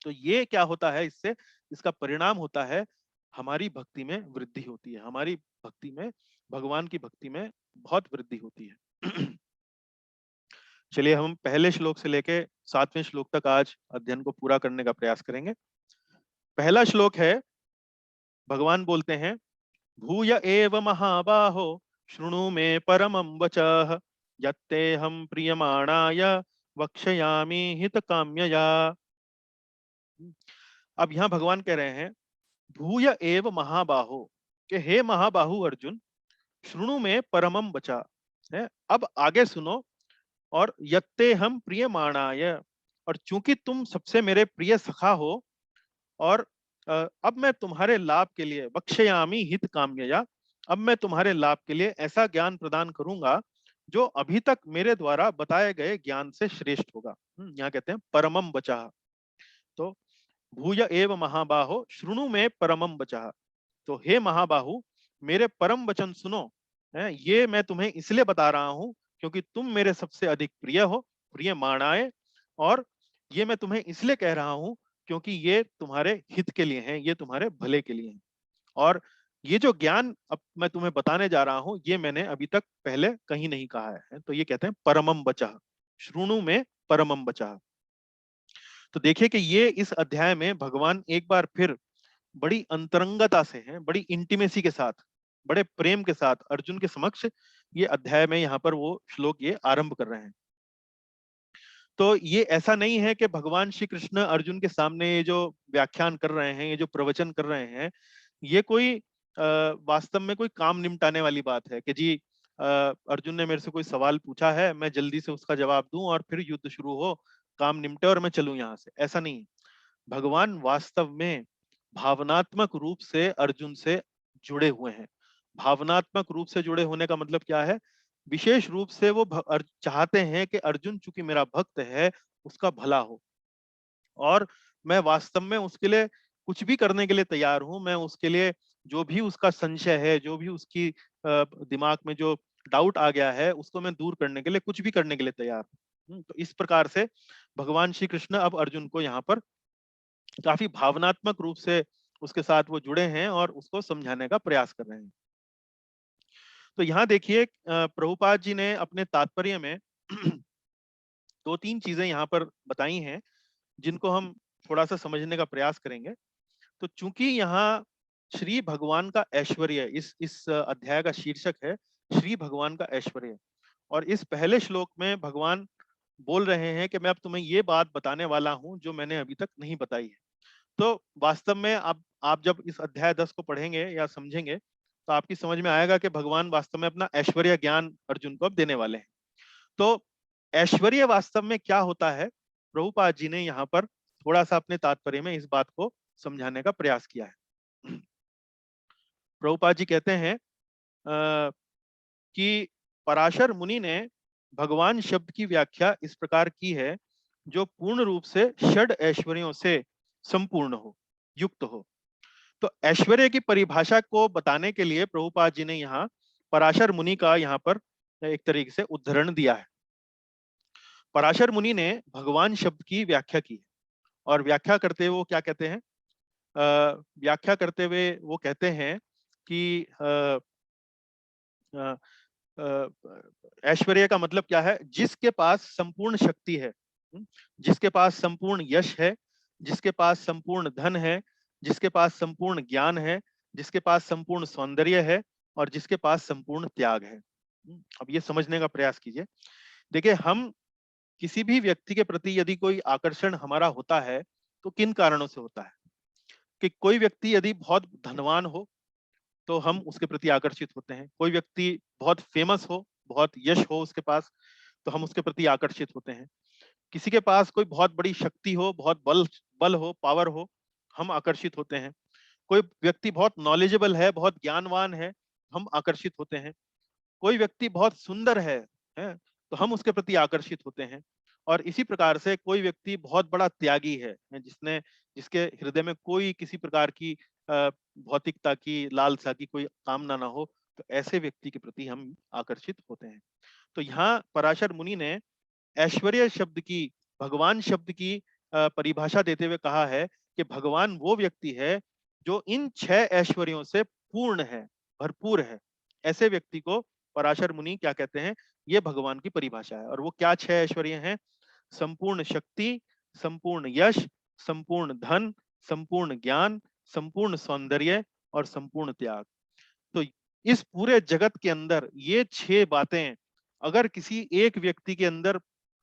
तो ये क्या होता है, इससे इसका परिणाम होता है हमारी भक्ति में वृद्धि होती है, हमारी भक्ति में, भगवान की भक्ति में बहुत वृद्धि होती है। चलिए हम पहले श्लोक से लेके 7वें श्लोक तक आज अध्ययन को पूरा करने का प्रयास करेंगे। पहला श्लोक है, भगवान बोलते हैं, भूय एव महाबाहो शृणु मे परमं वचः यत्ते हम प्रियमाणाय वक्ष्यामि हित काम्यया। अब यहाँ भगवान कह रहे हैं, भूय एव महाबाहो, कि हे महाबाहु अर्जुन, शृणु में परमम बचा है, अब आगे सुनो। और यत्ते हम प्रिय माणाय, और चूंकि तुम सबसे मेरे प्रिय सखा हो, और अब मैं तुम्हारे लाभ के लिए वक्ष्यामि हित काम्यया, अब मैं तुम्हारे लाभ के लिए ऐसा ज्ञान प्रदान करूंगा जो अभी तक मेरे द्वारा बताए गए ज्ञान से श्रेष्ठ होगा। यहाँ कहते हैं परमम बचा। तो भूय एव महाबाहो शृणु में परमम बचा, तो हे महाबाहु मेरे परम वचन सुनो। है, ये मैं तुम्हें इसलिए बता रहा हूं क्योंकि तुम मेरे सबसे अधिक प्रिय हो, प्रिय माणाए। और ये मैं तुम्हें इसलिए कह रहा हूं क्योंकि ये तुम्हारे हित के लिए हैं, ये तुम्हारे भले के लिए हैं। और ये जो ज्ञान अब मैं तुम्हें बताने जा रहा हूं ये मैंने अभी तक पहले कहीं नहीं कहा है। तो ये कहते हैं परमम बचा, श्रुणु में परमम बचा। तो देखिए कि ये इस अध्याय में भगवान एक बार फिर बड़ी अंतरंगता से हैं, बड़ी इंटीमेसी के साथ, बड़े प्रेम के साथ अर्जुन के समक्ष ये अध्याय में यहाँ पर वो श्लोक ये आरंभ कर रहे हैं। तो ये ऐसा नहीं है कि भगवान श्री कृष्ण अर्जुन के सामने ये जो व्याख्यान कर रहे हैं, ये जो प्रवचन कर रहे हैं, ये कोई वास्तव में कोई काम निपटाने वाली बात है कि जी अर्जुन ने मेरे से कोई सवाल पूछा है, मैं जल्दी से उसका जवाब दूं और फिर युद्ध शुरू हो, काम निपटे और मैं चलूं यहाँ से, ऐसा नहीं। भगवान वास्तव में भावनात्मक रूप से अर्जुन से जुड़े हुए हैं। भावनात्मक रूप से जुड़े होने का मतलब क्या है? विशेष रूप से वो चाहते हैं कि अर्जुन चूंकि मेरा भक्त है उसका भला हो, और मैं वास्तव में उसके लिए कुछ भी करने के लिए तैयार हूं। मैं उसके लिए जो भी उसका संशय है, जो भी उसकी दिमाग में जो डाउट आ गया है उसको मैं दूर करने के लिए कुछ भी करने के लिए तैयार हूं। तो इस प्रकार से भगवान श्री कृष्ण अब अर्जुन को यहाँ पर काफी भावनात्मक रूप से उसके साथ वो जुड़े हैं और उसको समझाने का प्रयास कर रहे हैं। तो यहाँ देखिए प्रभुपाद जी ने अपने तात्पर्य में दो तीन चीजें यहाँ पर बताई हैं जिनको हम थोड़ा सा समझने का प्रयास करेंगे। तो चूंकि यहाँ श्री भगवान का ऐश्वर्य, इस अध्याय का शीर्षक है श्री भगवान का ऐश्वर्य, और इस पहले श्लोक में भगवान बोल रहे हैं कि मैं अब तुम्हें ये बात बताने वाला हूं जो मैंने अभी तक नहीं बताई है। तो वास्तव में आप जब इस अध्याय 10 को पढ़ेंगे या समझेंगे तो आपकी समझ में आएगा कि भगवान वास्तव में अपना ऐश्वर्य ज्ञान अर्जुन को अब देने वाले हैं। तो ऐश्वर्य वास्तव में क्या होता है, प्रभुपाद जी ने यहाँ पर थोड़ा सा अपने तात्पर्य में इस बात को समझाने का प्रयास किया है। प्रभुपाद जी कहते हैं कि पराशर मुनि ने भगवान शब्द की व्याख्या इस प्रकार की है, जो पूर्ण रूप से षड ऐश्वर्यों से संपूर्ण हो, युक्त हो। तो ऐश्वर्य की परिभाषा को बताने के लिए प्रभुपाद जी ने यहाँ पराशर मुनि का यहाँ पर एक तरीके से उद्धरण दिया है। पराशर मुनि ने भगवान शब्द की व्याख्या की है, और व्याख्या करते हुए वो क्या कहते हैं, व्याख्या करते हुए वो कहते हैं कि ऐश्वर्य का मतलब क्या है? जिसके पास संपूर्ण शक्ति है, जिसके पास संपूर्ण यश है, जिसके पास संपूर्ण धन है, जिसके पास संपूर्ण ज्ञान है, जिसके पास संपूर्ण सौंदर्य है और जिसके पास संपूर्ण त्याग है। अब ये समझने का प्रयास कीजिए। देखिए, हम किसी भी व्यक्ति के प्रति यदि कोई आकर्षण हमारा होता है तो किन कारणों से होता है? कि कोई व्यक्ति यदि बहुत धनवान हो तो हम उसके प्रति आकर्षित होते हैं। कोई व्यक्ति बहुत फेमस हो, बहुत यश हो उसके पास, तो हम उसके प्रति आकर्षित होते हैं। किसी के पास कोई बहुत बड़ी शक्ति हो, बहुत बल बल हो, पावर हो, हम आकर्षित होते हैं। कोई व्यक्ति बहुत नॉलेजेबल है, बहुत ज्ञानवान है, हम आकर्षित होते हैं। कोई व्यक्ति बहुत सुंदर है, तो हम उसके प्रति आकर्षित होते हैं। और इसी प्रकार से कोई व्यक्ति बहुत बड़ा त्यागी है, जिसने जिसके हृदय में कोई किसी प्रकार की भौतिकता की, लालसा की कोई कामना ना हो, तो ऐसे व्यक्ति के प्रति हम आकर्षित होते हैं। तो यहाँ पराशर मुनि ने ऐश्वर्य शब्द की, भगवान शब्द की परिभाषा देते हुए कहा है कि भगवान वो व्यक्ति है जो इन 6 ऐश्वर्यों से पूर्ण है, भरपूर है। ऐसे व्यक्ति को पराशर मुनि क्या कहते हैं? ये भगवान की परिभाषा है। और वो क्या 6 ऐश्वर्य हैं? संपूर्ण शक्ति, संपूर्ण यश, संपूर्ण धन, संपूर्ण ज्ञान, संपूर्ण सौंदर्य और संपूर्ण त्याग। तो इस पूरे जगत के अंदर ये 6 बातें अगर किसी एक व्यक्ति के अंदर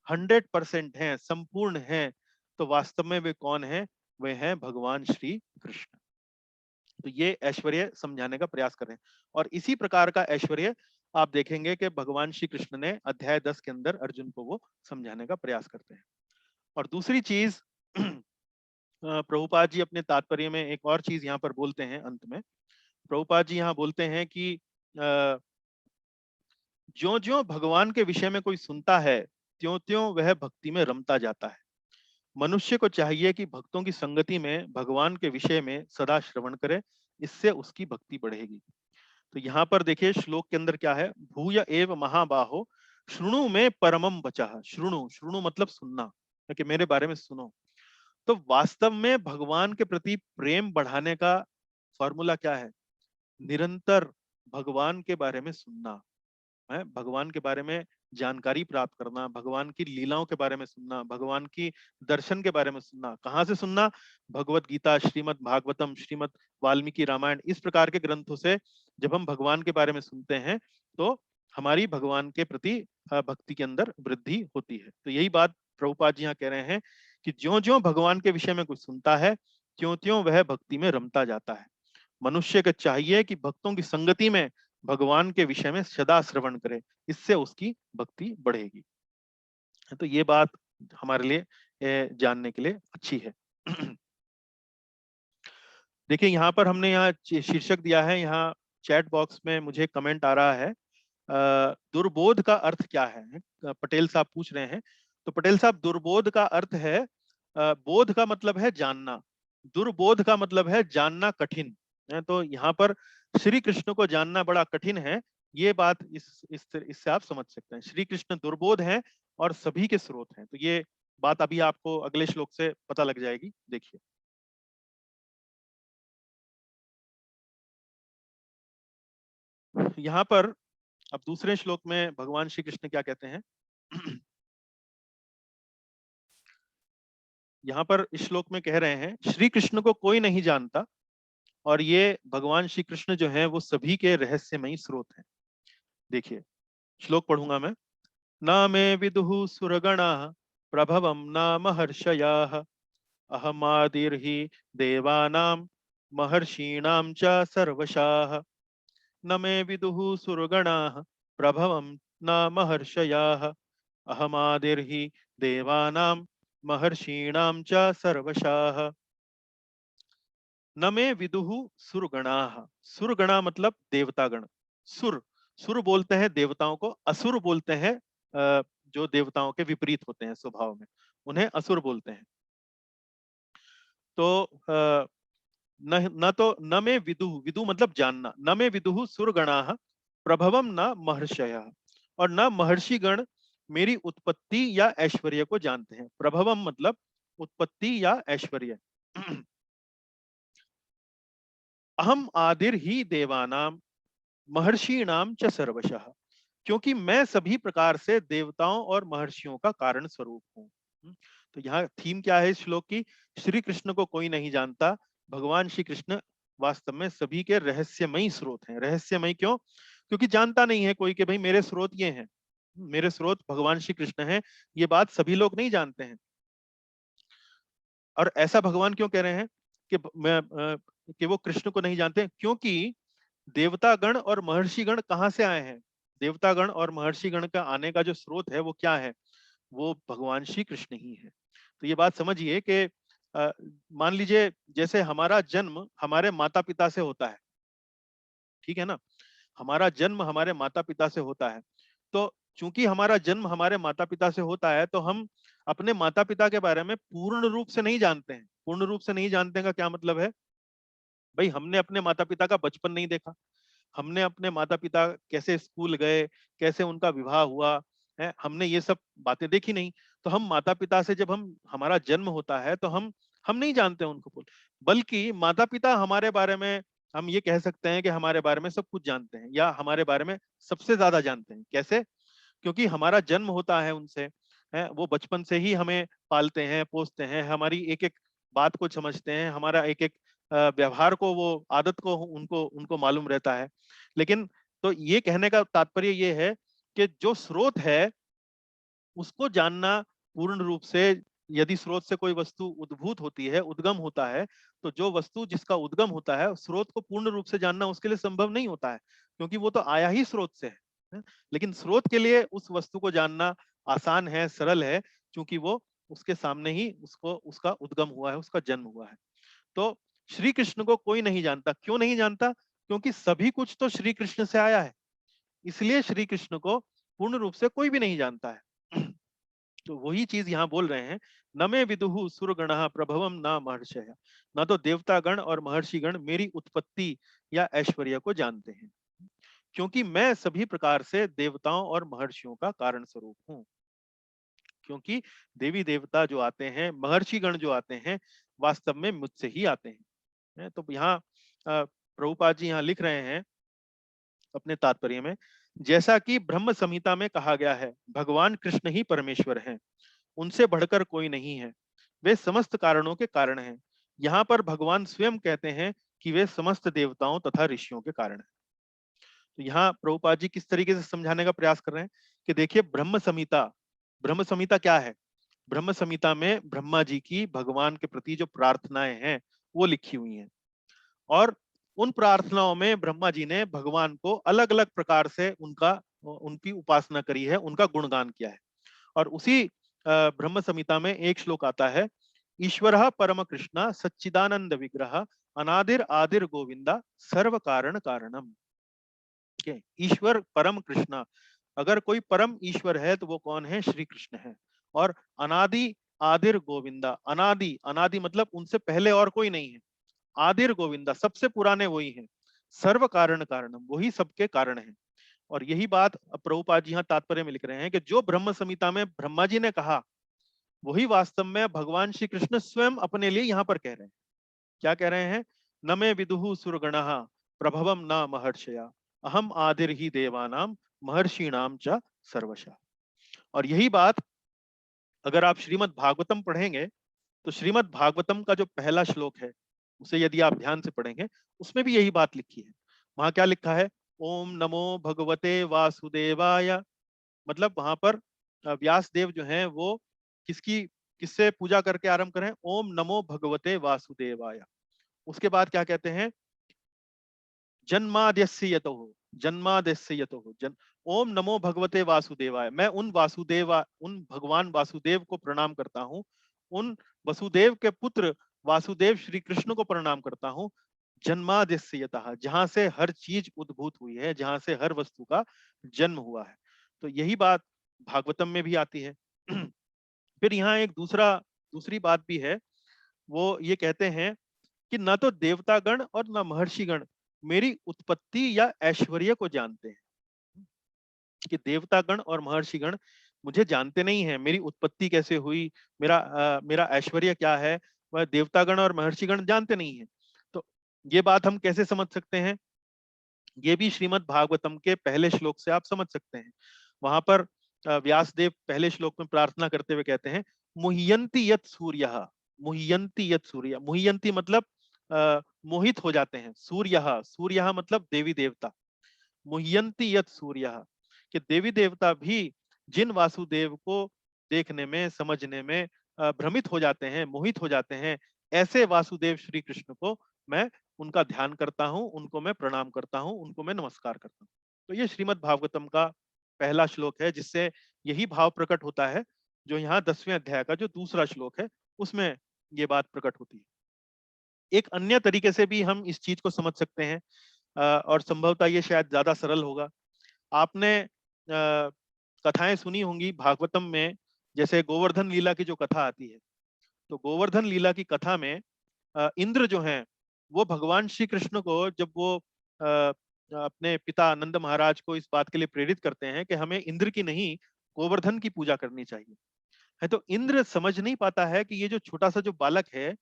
100% हैं, संपूर्ण हैं, तो वास्तव में वे कौन हैं? वे हैं भगवान श्री कृष्ण। तो ये ऐश्वर्य समझाने का प्रयास करें। और इसी प्रकार का ऐश्वर्य आप देखेंगे कि भगवान श्री कृष्ण ने अध्याय 10 के अंदर अर्जुन को वो समझाने का प्रयास करते हैं। और दूसरी चीज, प्रभुपाद जी अपने तात्पर्य में एक और चीज यहाँ पर बोलते हैं अंत में। प्रभुपाद जी यहाँ बोलते हैं कि ज्यो ज्यो भगवान के विषय में कोई सुनता है, त्यों त्यों वह भक्ति में रमता जाता है। मनुष्य को चाहिए कि भक्तों की संगति में भगवान के विषय में सदा श्रवण करे, इससे उसकी भक्ति बढ़ेगी। तो यहाँ पर देखिए श्लोक के अंदर क्या है? भूय एव महाबाहो श्रृणु में परमम वचः। श्रृणु, श्रृणु मतलब सुनना, कि मेरे बारे में सुनो। तो वास्तव में भगवान के प्रति प्रेम बढ़ाने का फॉर्मूला क्या है? निरंतर भगवान के बारे में सुनना है, भगवान के बारे में जानकारी प्राप्त करना, भगवान की लीलाओं के बारे में सुनना, भगवान की दर्शन के बारे में सुनना। कहाँ से सुनना? भगवत गीता, श्रीमद् भागवतम, श्रीमद् वाल्मीकि रामायण, इस प्रकार के ग्रंथों से जब हम भगवान के बारे में सुनते हैं तो हमारी भगवान के प्रति भक्ति के अंदर वृद्धि होती है। तो यही बात प्रभुपाद जी यहाँ कह रहे हैं कि ज्यों ज्यों भगवान के विषय में कुछ सुनता है, त्यों त्यों वह भक्ति में रमता जाता है। मनुष्य को चाहिए कि भक्तों की संगति में भगवान के विषय में सदा श्रवण करे, इससे उसकी भक्ति बढ़ेगी। तो ये बात हमारे लिए जानने के लिए अच्छी है। देखिए यहाँ पर हमने यहाँ शीर्षक दिया है, यहाँ चैट बॉक्स में मुझे कमेंट आ रहा है, दुर्बोध का अर्थ क्या है? पटेल साहब पूछ रहे हैं। तो पटेल साहब, दुर्बोध का अर्थ है, बोध का मतलब है जानना, दुर्बोध का मतलब है जानना कठिन है। तो यहाँ पर श्री कृष्ण को जानना बड़ा कठिन है, ये बात इससे आप समझ सकते हैं। श्री कृष्ण दुर्बोध हैं और सभी के स्रोत हैं। तो ये बात अभी आपको अगले श्लोक से पता लग जाएगी। देखिए यहाँ पर अब दूसरे श्लोक में भगवान श्री कृष्ण क्या कहते हैं? यहाँ पर इस श्लोक में कह रहे हैं, श्री कृष्ण को कोई नहीं जानता और ये भगवान श्री कृष्ण जो हैं वो सभी के रहस्यमयी स्रोत हैं। देखिए श्लोक पढ़ूंगा मैं। न मे विदुः सुरगणाः प्रभवं न महर्षयाः अहमादिर्हि देवानां महर्षीणां च सर्वशाः। न मे विदुः सुरगणाः प्रभवं न महर्षयाः अहमादिर्हि देवानां महर्षीणां च सर्वशाः। न मे विदुः सुरगणाः। सुरगणा मतलब देवतागण। सुर, सुर बोलते हैं देवताओं को, असुर बोलते हैं जो देवताओं के विपरीत होते हैं स्वभाव में, उन्हें असुर बोलते हैं। तो न तो न में विदुः, विदु मतलब जानना, न में विदुः सुरगणाः प्रभवम न महर्षयः, और न महर्षि गण मेरी उत्पत्ति या ऐश्वर्य को जानते हैं। प्रभवम मतलब उत्पत्ति या ऐश्वर्य। अहम आदिर ही देवानाम महर्षीणाम च सर्वशः। क्योंकि मैं सभी प्रकार से देवताओं और महर्षियों का कारण स्वरूप हूँ। तो यहाँ थीम क्या है इस श्लोक की? श्री कृष्ण को कोई नहीं जानता, भगवान श्री कृष्ण वास्तव में सभी के रहस्यमयी स्रोत हैं। रहस्यमयी क्यों? क्योंकि जानता नहीं है कोई कि भाई मेरे स्रोत ये हैं, मेरे स्रोत भगवान श्री कृष्ण हैं। ये बात सभी लोग नहीं जानते हैं। और ऐसा भगवान क्यों कह रहे हैं कि कि वो कृष्ण को नहीं जानते? क्योंकि देवतागण और महर्षिगण कहाँ से आए हैं? देवतागण और महर्षिगण का आने का जो स्रोत है वो क्या है? वो भगवान श्री कृष्ण ही है। तो ये बात समझिए कि मान लीजिए जैसे हमारा जन्म हमारे माता पिता से होता है, ठीक है ना? हमारा जन्म हमारे माता पिता से होता है। तो चूंकि हमारा जन्म हमारे माता पिता से होता है तो हम अपने माता पिता के बारे में पूर्ण रूप से नहीं जानते हैं। पूर्ण रूप से नहीं जानते का क्या मतलब है? भाई हमने अपने माता पिता का बचपन नहीं देखा, हमने अपने माता पिता कैसे स्कूल गए, कैसे उनका विवाह हुआ है, हमने ये सब बातें देखी नहीं। तो हम माता पिता से जब हम हमारा जन्म होता है तो हम नहीं जानते उनको बल्कि माता पिता हमारे बारे में, हम ये कह सकते हैं कि हमारे बारे में सब कुछ जानते हैं या हमारे बारे में सबसे ज्यादा जानते हैं। कैसे? क्योंकि हमारा जन्म होता है उनसे, है वो बचपन से ही हमें पालते हैं पोसते हैं, हमारी एक एक बात को समझते हैं, हमारा एक एक व्यवहार को, वो आदत को उनको उनको मालूम रहता है। लेकिन तो ये कहने का तात्पर्य ये है कि जो स्रोत है उसको जानना पूर्ण रूप से, यदि स्रोत से कोई वस्तु उद्भूत होती है, उद्गम होता है, तो जो वस्तु जिसका उद्गम होता है स्रोत को पूर्ण रूप से जानना उसके लिए संभव नहीं होता है, क्योंकि वो तो आया ही स्रोत से है? लेकिन स्रोत के लिए उस वस्तु को जानना आसान है, सरल है, क्योंकि वो उसके सामने ही उसको उसका उद्गम हुआ है, उसका जन्म हुआ है। तो श्री कृष्ण को कोई नहीं जानता। क्यों नहीं जानता? क्योंकि सभी कुछ तो श्री कृष्ण से आया है, इसलिए श्री कृष्ण को पूर्ण रूप से कोई भी नहीं जानता है। तो वही चीज यहाँ बोल रहे हैं, न मे विदुहु सुरगणः प्रभवम न महर्षय। न तो देवतागण और महर्षिगण मेरी उत्पत्ति या ऐश्वर्य को जानते हैं, क्योंकि मैं सभी प्रकार से देवताओं और महर्षियों का कारण स्वरूप हूँ। क्योंकि देवी देवता जो आते हैं, महर्षिगण जो आते हैं, वास्तव में मुझसे ही आते हैं। तो यहाँ प्रभुपाद जी यहाँ लिख रहे हैं अपने तात्पर्य में, जैसा कि ब्रह्म संहिता में कहा गया है, भगवान कृष्ण ही परमेश्वर हैं, उनसे बढ़कर कोई नहीं है, वे समस्त कारणों के कारण हैं। यहाँ पर भगवान स्वयं कहते हैं कि वे समस्त देवताओं तथा ऋषियों के कारण हैं। तो यहाँ प्रभुपाद जी किस तरीके से समझाने का प्रयास कर रहे हैं कि देखिए ब्रह्म संहिता क्या है? ब्रह्म संहिता में ब्रह्मा जी की भगवान के प्रति जो प्रार्थनाएं हैं वो लिखी हुई हैं, और उन प्रार्थनाओं में ब्रह्मा जी ने भगवान को अलग अलग प्रकार से उनकी उपासना करी है, उनका गुणगान किया है। और उसी ब्रह्म संहिता में एक श्लोक आता है, ईश्वर परम कृष्ण सच्चिदानंद विग्रह अनादिर आदिर गोविंदा सर्व कारण कारणम। ईश्वर परम कृष्ण, अगर कोई परम ईश्वर है तो वो कौन है? श्री कृष्ण है। और अनादि आदिर गोविंदा, अनादि अनादि मतलब उनसे पहले और कोई नहीं है, आदिर गोविंदा सबसे पुराने वही हैं, सर्व कारण कारणम वही सबके कारण हैं। और यही बात प्रभुपाद जी यहाँ तात्पर्य में लिख रहे हैं कि जो ब्रह्म संहिता में ब्रह्मा जी ने कहा, वही वास्तव में भगवान श्री कृष्ण स्वयं अपने लिए यहाँ पर कह रहे हैं। क्या कह रहे हैं? न मे विदुहु सुरगणः प्रभवम न महर्षया अहम आदिर ही देवानाम महर्षिणाम च सर्वशः। और यही बात अगर आप श्रीमद् भागवतम पढ़ेंगे तो श्रीमद् भागवतम का जो पहला श्लोक है उसे यदि आप ध्यान से पढ़ेंगे, उसमें भी यही बात लिखी है। वहां क्या लिखा है? ओम नमो भगवते वासुदेवाय। मतलब वहां पर व्यास देव जो हैं वो किसकी किससे पूजा करके आरंभ करें? ओम नमो भगवते वासुदेवाय। उसके बाद क्या कहते हैं? जन्माद्यस्य यतोः, जन्माद्यस्य यतोः जन, ओम नमो भगवते वासुदेवाय। मैं उन भगवान वासुदेव को प्रणाम करता हूँ, उन वसुदेव के पुत्र वासुदेव श्री कृष्ण को प्रणाम करता हूँ। जन्माद्यस्य यतः, जहां से हर चीज उद्भूत हुई है, जहां से हर वस्तु का जन्म हुआ है। तो यही बात भागवतम में भी आती है। फिर यहाँ एक दूसरी बात भी है, वो ये कहते हैं कि न तो देवतागण और न महर्षिगण मेरी उत्पत्ति या ऐश्वर्य को जानते हैं। कि देवतागण और महर्षिगण मुझे जानते नहीं है, मेरी उत्पत्ति कैसे हुई, मेरा ऐश्वर्य क्या है, वह देवतागण और महर्षिगण जानते नहीं है। तो ये बात हम कैसे समझ सकते हैं? ये भी श्रीमद् भागवतम के पहले श्लोक से आप समझ सकते हैं। वहां पर व्यासदेव पहले श्लोक में प्रार्थना करते हुए कहते हैं, मुह्यंति यत् सूर्यः, मुह्यंति यत् सूर्य, मुह्यंति मतलब मोहित हो जाते हैं, सूर्यः, सूर्यः मतलब देवी देवता, मुह्यंति यत् सूर्यः, कि देवी देवता भी जिन वासुदेव को देखने में, समझने में भ्रमित हो जाते हैं, मोहित हो जाते हैं, ऐसे वासुदेव श्री कृष्ण को मैं उनका ध्यान करता हूं, उनको मैं प्रणाम करता हूं, उनको मैं नमस्कार करता हूं। तो ये श्रीमद् भागवतम का पहला श्लोक है, जिससे यही भाव प्रकट होता है जो यहाँ 10वें अध्याय का जो दूसरा श्लोक है उसमें ये बात प्रकट होती है। एक अन्य तरीके से भी हम इस चीज को समझ सकते हैं, और संभवतः ये शायद ज्यादा सरल होगा। आपने कथाएं सुनी होंगी भागवतम में, जैसे गोवर्धन लीला की जो कथा आती है, तो गोवर्धन लीला की कथा में इंद्र जो हैं वो भगवान श्री कृष्ण को जब वो अपने पिता नंद महाराज को इस बात के लिए प्रेरित करते हैं कि हमें इंद्र की नहीं गोवर्धन की पूजा करनी चाहिए है, तो इंद्र समझ नहीं पाता है कि ये जो छोटा सा जो बालक है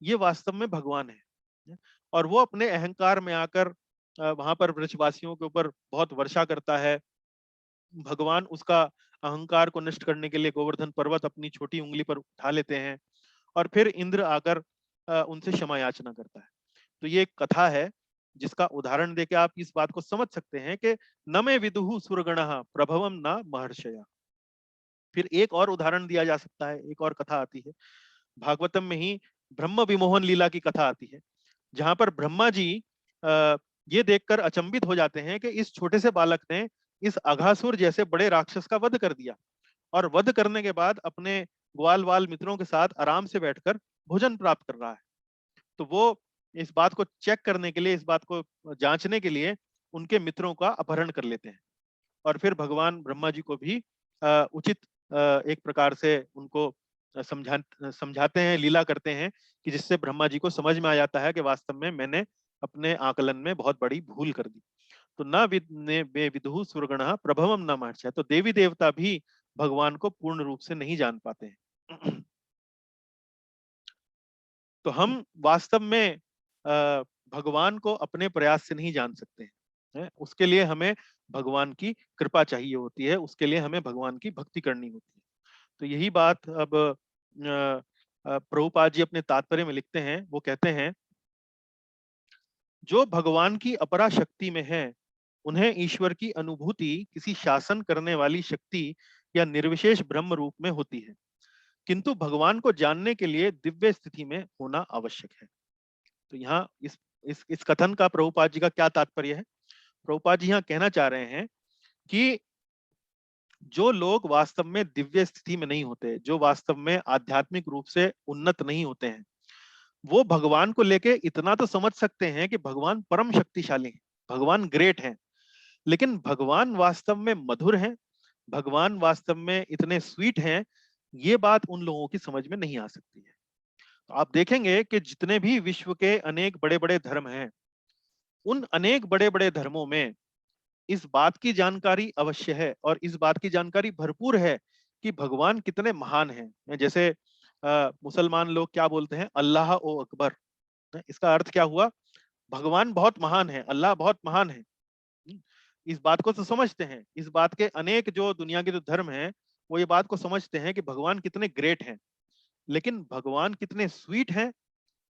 ये वास्तव में भगवान है, और वो अपने अहंकार में आकर वहां पर ब्रजवासियों के ऊपर बहुत वर्षा करता है। भगवान उसका अहंकार को नष्ट करने के लिए गोवर्धन पर्वत अपनी छोटी उंगली पर उठा लेते हैं, और फिर इंद्र आकर उनसे क्षमा याचना करता है। तो ये एक कथा है जिसका उदाहरण देके आप इस बात को समझ सकते हैं कि न मे विदुहु सुरगणः प्रभवम न महर्षया। फिर एक और उदाहरण दिया जा सकता है, एक और कथा आती है भागवतम में ही, ब्रह्म विमोहन लीला की कथा आती है, जहां पर ब्रह्मा जी ये देखकर अचंभित हो जाते हैं कि इस छोटे से बालक ने इस अघासुर जैसे बड़े राक्षस का वध कर दिया, और वध करने के बाद अपने ग्वाल वाल मित्रों के साथ आराम से बैठकर भोजन प्राप्त कर रहा है। तो वो इस बात को चेक करने के लिए, इस बात को जांचने के लिए उनके मित्रों का अपहरण कर लेते हैं, और फिर भगवान ब्रह्मा जी को भी उचित एक प्रकार से उनको समझाते हैं, लीला करते हैं, कि जिससे ब्रह्मा जी को समझ में आ जाता है कि वास्तव में मैंने अपने आकलन में बहुत बड़ी भूल कर दी। तो न विदुहु सुरगणः प्रभवम न महर्षय, तो देवी देवता भी भगवान को पूर्ण रूप से नहीं जान पाते हैं। तो हम वास्तव में भगवान को अपने प्रयास से नहीं जान सकते हैं, उसके लिए हमें भगवान की कृपा चाहिए होती है, उसके लिए हमें भगवान की भक्ति करनी होती है। तो यही बात अब प्रभुपाद जी अपने तात्पर्य में लिखते हैं, वो कहते हैं, जो भगवान की अपरा शक्ति में है उन्हें ईश्वर की अनुभूति किसी शासन करने वाली शक्ति या निर्विशेष ब्रह्म रूप में होती है, किंतु भगवान को जानने के लिए दिव्य स्थिति में होना आवश्यक है। तो यहाँ इस कथन का प्रभुपाद जी का क्या तात्पर्य है? प्रभुपाद जी यहाँ कहना चाह रहे हैं कि जो लोग वास्तव में दिव्य स्थिति में नहीं होते, जो वास्तव में आध्यात्मिक रूप से उन्नत नहीं होते हैं, वो भगवान को लेके इतना तो समझ सकते हैं कि भगवान परम शक्तिशाली है, भगवान ग्रेट है, लेकिन भगवान वास्तव में मधुर है, भगवान वास्तव में इतने स्वीट हैं, ये बात उन लोगों की समझ में नहीं आ सकती है। तो आप देखेंगे कि जितने भी विश्व के अनेक बड़े बड़े धर्म हैं, उन अनेक बड़े बड़े धर्मों में इस बात की जानकारी अवश्य है, और इस बात की जानकारी भरपूर है कि भगवान कितने महान हैं। जैसे मुसलमान लोग क्या बोलते हैं, अल्लाह ओ अकबर, इसका अर्थ क्या हुआ? भगवान बहुत महान है, अल्लाह बहुत महान है। इस बात को तो समझते हैं, इस बात के अनेक जो दुनिया के जो धर्म हैं वो ये बात को समझते हैं कि भगवान कितने ग्रेट हैं, लेकिन भगवान कितने स्वीट हैं,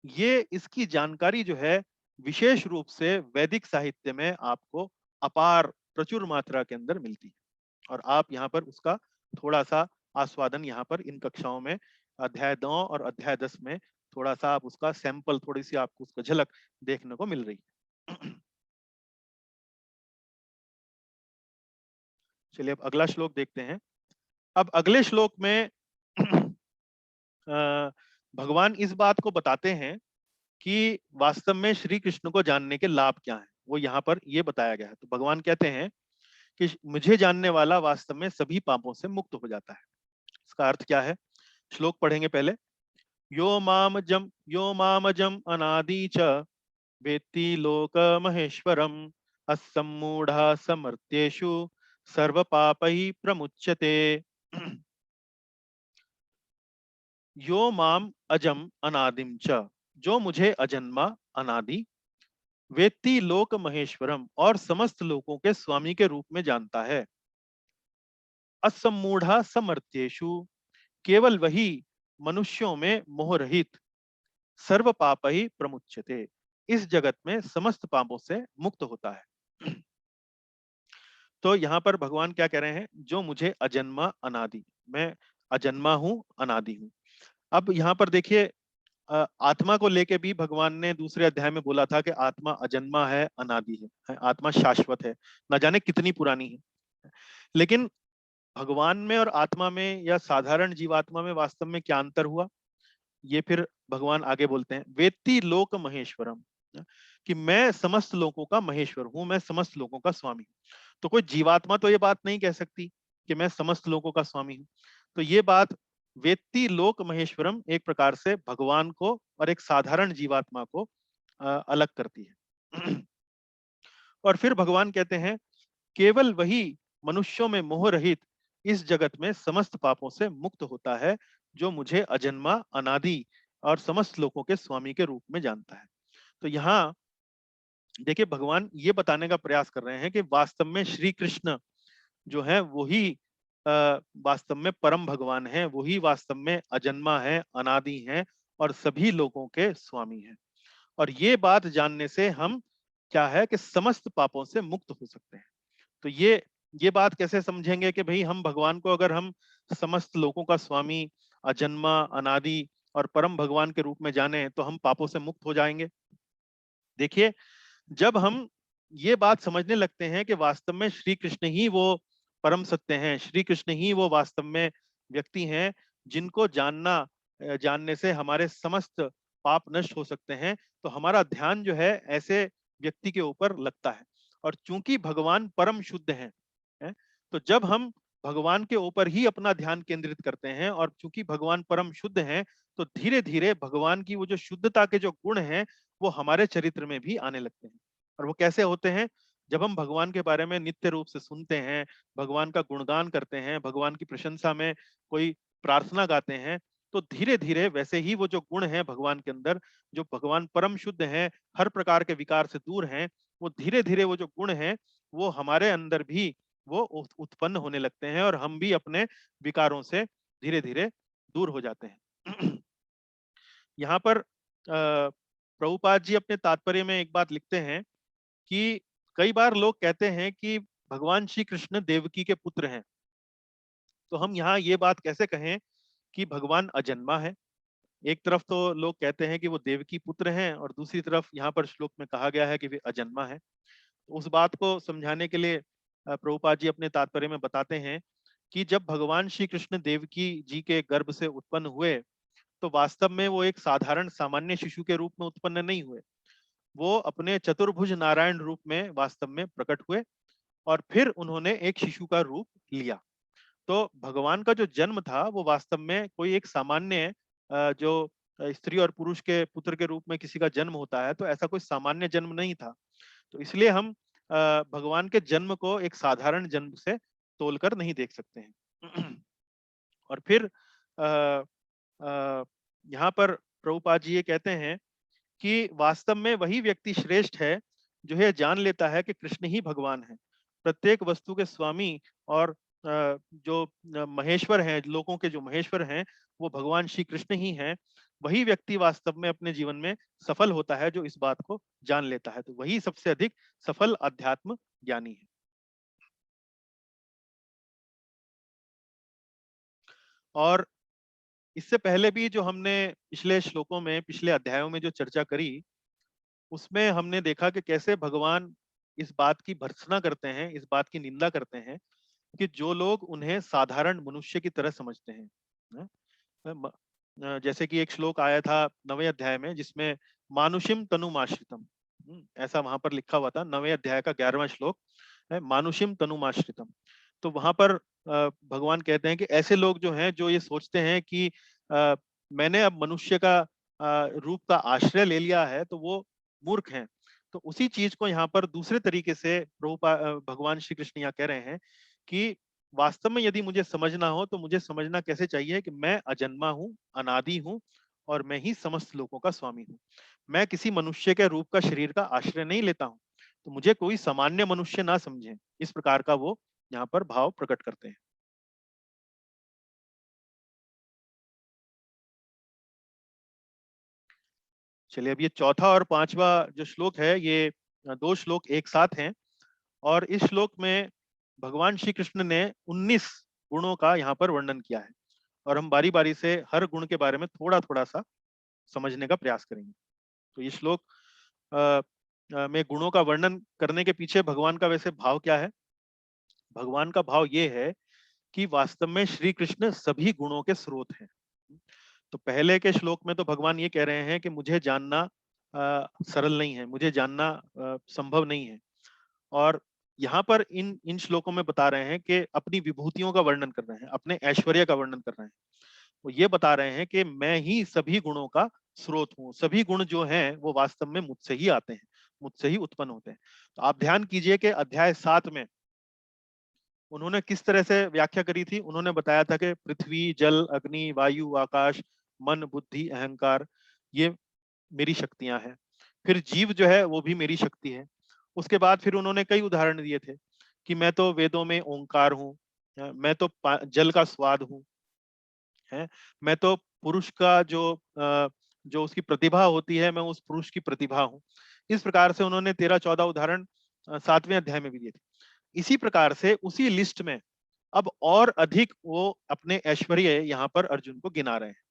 ये इसकी जानकारी जो है विशेष रूप से वैदिक साहित्य में आपको अपार प्रचुर मात्रा के अंदर मिलती है, और आप यहाँ पर उसका थोड़ा सा आस्वादन यहाँ पर इन कक्षाओं में अध्याय 9 और अध्याय 10 में थोड़ा सा आप उसका सैंपल, थोड़ी सी आपको उसका झलक देखने को मिल रही है। चलिए अब अगला श्लोक देखते हैं। अब अगले श्लोक में भगवान इस बात को बताते हैं कि वास्तव में श्री कृष्ण को जानने के लाभ क्या हैं, वो यहाँ पर ये बताया गया है। तो भगवान कहते हैं कि मुझे जानने वाला वास्तव में सभी पापों से मुक्त हो जाता है। इसका अर्थ क्या है? श्लोक पढ़ेंगे पहले। यो मामजम अनादि च वेत्ति लोक महेश्वरम असम्मूढ़ समर्थ्येषु सर्व पापैः प्रमुच्यते। यो माम अजम अनादिम च, जो मुझे अजन्मा, अनादि, वेत्ति लोक महेश्वरम, और समस्त लोकों के स्वामी के रूप में जानता है। असम्मूढ़ा समर्थ्येषु, केवल वही मनुष्यों में मोह रहित, सर्व पाप ही प्रमुच्यते, इस जगत में समस्त पापों से मुक्त होता है। तो यहाँ पर भगवान क्या कह रहे हैं, जो मुझे अजन्मा अनादि, मैं अजन्मा हूं, अनादि हूं। अब यहाँ पर देखिए, आत्मा को लेके भी भगवान ने दूसरे अध्याय में बोला था कि आत्मा अजन्मा है, अनादि है, आत्मा शाश्वत है, न जाने कितनी पुरानी है। लेकिन भगवान में और आत्मा में या साधारण जीवात्मा में वास्तव में क्या अंतर हुआ, ये फिर भगवान आगे बोलते हैं, वेत्ति लोक महेश्वरम, कि मैं समस्त लोगों का महेश्वर हूं, मैं समस्त लोगों का स्वामी हूं। तो कोई जीवात्मा तो ये बात नहीं कह सकती कि मैं समस्त लोगों का स्वामी हूं। तो ये बात वेत्ति लोक महेश्वरम एक प्रकार से भगवान को और एक साधारण जीवात्मा को अलग करती है। और फिर भगवान कहते हैं, केवल वही मनुष्यों में मोह रहित इस जगत में समस्त पापों से मुक्त होता है, जो मुझे अजन्मा अनादि और समस्त लोगों के स्वामी के रूप में जानता है। तो यहाँ देखिए, भगवान ये बताने का प्रयास कर रहे हैं कि वास्तव में श्री कृष्ण जो है वही वास्तव में परम भगवान है, वही वास्तव में अजन्मा है, अनादि है और सभी लोगों के स्वामी है। और ये बात जानने से हम क्या है कि समस्त पापों से मुक्त हो सकते हैं। तो ये बात कैसे समझेंगे कि भाई हम भगवान को अगर हम समस्त लोगों का स्वामी, अजन्मा, अनादि और परम भगवान के रूप में जाने तो हम पापों से मुक्त हो जाएंगे। देखिए, जब हम ये बात समझने लगते हैं कि वास्तव में श्री कृष्ण ही वो परम सत्य हैं, श्री कृष्ण ही वो वास्तव में व्यक्ति हैं जिनको जानने से हमारे समस्त पाप नष्ट हो सकते हैं, तो हमारा ध्यान जो है ऐसे व्यक्ति के ऊपर लगता है। और चूंकि भगवान परम शुद्ध हैं, तो जब हम भगवान के ऊपर ही अपना ध्यान केंद्रित करते हैं और चूंकि भगवान परम शुद्ध हैं, तो धीरे धीरे भगवान की वो जो शुद्धता के जो गुण हैं वो हमारे चरित्र में भी आने लगते हैं। और वो कैसे होते हैं, जब हम भगवान के बारे में नित्य रूप से सुनते हैं, भगवान का गुणगान करते हैं, भगवान की प्रशंसा में कोई प्रार्थना गाते हैं, तो धीरे धीरे वैसे ही वो जो गुण है भगवान के अंदर, जो भगवान परम शुद्ध हैं, हर प्रकार के विकार से दूर हैं, वो धीरे धीरे वो जो गुण हैं वो हमारे अंदर भी वो उत्पन्न होने लगते हैं और हम भी अपने विकारों से धीरे धीरे दूर हो जाते हैं। यहाँ पर प्रभुपाद जी अपने तात्पर्य में एक बात लिखते हैं कि कई बार लोग कहते हैं कि भगवान श्री कृष्ण देवकी के पुत्र हैं। तो हम यहाँ ये बात कैसे कहें कि भगवान अजन्मा है। एक तरफ तो लोग कहते हैं कि वो देवकी पुत्र हैं और दूसरी तरफ यहाँ पर श्लोक में कहा गया है कि वे अजन्मा है। उस बात को समझाने के लिए प्रभुपाद जी अपने तात्पर्य में बताते हैं कि जब भगवान श्री कृष्ण देवकी जी के गर्भ से उत्पन्न हुए, तो वास्तव में वो एक साधारण सामान्य शिशु के रूप में उत्पन्न नहीं हुए। वो अपने चतुर्भुज नारायण रूप में वास्तव में प्रकट हुए और फिर उन्होंने एक शिशु का रूप लिया। तो भगवान का जो जन्म था वो वास्तव में कोई एक सामान्य जो स्त्री और पुरुष के पुत्र के रूप में किसी का जन्म होता है, तो ऐसा कोई सामान्य जन्म नहीं था। तो इसलिए हम भगवान के जन्म को एक साधारण जन्म से तोलकर नहीं देख सकते हैं। और फिर यहाँ पर प्रभुपाद जी ये कहते हैं कि वास्तव में वही व्यक्ति श्रेष्ठ है जो यह जान लेता है कि कृष्ण ही भगवान है, प्रत्येक वस्तु के स्वामी और जो महेश्वर हैं, लोगों के जो महेश्वर हैं वो भगवान श्री कृष्ण ही हैं। वही व्यक्ति वास्तव में अपने जीवन में सफल होता है जो इस बात को जान लेता है। तो वही सबसे अधिक सफल अध्यात्म ज्ञानी है। और इससे पहले भी जो हमने पिछले श्लोकों में, पिछले अध्यायों में जो चर्चा करी, उसमें हमने देखा कि कैसे भगवान इस बात की भर्त्सना करते हैं, इस बात की निंदा करते हैं कि जो लोग उन्हें साधारण मनुष्य की तरह समझते हैं। हैं? जैसे कि एक श्लोक आया था 9वें अध्याय में जिसमें मानुषिम तनुमाश्रितम, ऐसा वहां पर लिखा हुआ था। 9वें अध्याय का 11वां श्लोक है, मानुषिम तनुमाश्रितम। तो वहां पर भगवान कहते हैं कि ऐसे लोग जो हैं, जो ये सोचते हैं कि मैंने अब मनुष्य का रूप का आश्रय ले लिया है, तो वो मूर्ख हैं। तो उसी चीज को यहाँ पर दूसरे तरीके से भगवान श्री कृष्ण यहाँ कह रहे हैं कि वास्तव में यदि मुझे समझना हो तो मुझे समझना कैसे चाहिए कि मैं अजन्मा हूँ, अनादि हूँ और मैं ही समस्त लोगों का स्वामी हूँ। मैं किसी मनुष्य के रूप का शरीर का आश्रय नहीं लेता हूँ, तो मुझे कोई सामान्य मनुष्य ना समझे। इस प्रकार का वो यहाँ पर भाव प्रकट करते हैं। चलिए, अब ये चौथा और पांचवा जो श्लोक है, ये दो श्लोक एक साथ हैं, और इस श्लोक में भगवान श्री कृष्ण ने 19 गुणों का यहाँ पर वर्णन किया है, और हम बारी बारी से हर गुण के बारे में थोड़ा थोड़ा सा समझने का प्रयास करेंगे। तो ये श्लोक में गुणों का वर्णन करने के पीछे भगवान का वैसे भाव क्या है? भगवान का भाव ये है कि वास्तव में श्री कृष्ण सभी गुणों के स्रोत हैं। तो पहले के श्लोक में तो भगवान ये कह रहे हैं कि मुझे जानना सरल नहीं है, मुझे जानना संभव नहीं है। और यहाँ पर इन इन श्लोकों में बता रहे हैं कि अपनी विभूतियों का वर्णन कर रहे हैं, अपने ऐश्वर्य का वर्णन कर रहे हैं। वो ये बता रहे हैं कि मैं ही सभी गुणों का स्रोत हूँ। सभी गुण जो हैं वो वास्तव में मुझसे ही आते हैं, मुझसे ही उत्पन्न होते हैं। तो आप ध्यान कीजिए कि अध्याय 7 में उन्होंने किस तरह से व्याख्या करी थी। उन्होंने बताया था कि पृथ्वी, जल, अग्नि, वायु, आकाश, मन, बुद्धि, अहंकार, ये मेरी शक्तियां हैं। फिर जीव जो है वो भी मेरी शक्ति है। उसके बाद फिर उन्होंने कई उदाहरण दिए थे कि मैं तो वेदों में ओंकार हूँ, मैं तो जल का स्वाद हूँ, है, मैं तो पुरुष का जो उसकी प्रतिभा होती है, मैं उस पुरुष की प्रतिभा हूँ। इस प्रकार से उन्होंने 13-14 उदाहरण 7वें अध्याय में भी दिए थे। इसी प्रकार से उसी लिस्ट में अब और अधिक वो अपने ऐश्वर्य यहाँ पर अर्जुन को गिना रहे हैं,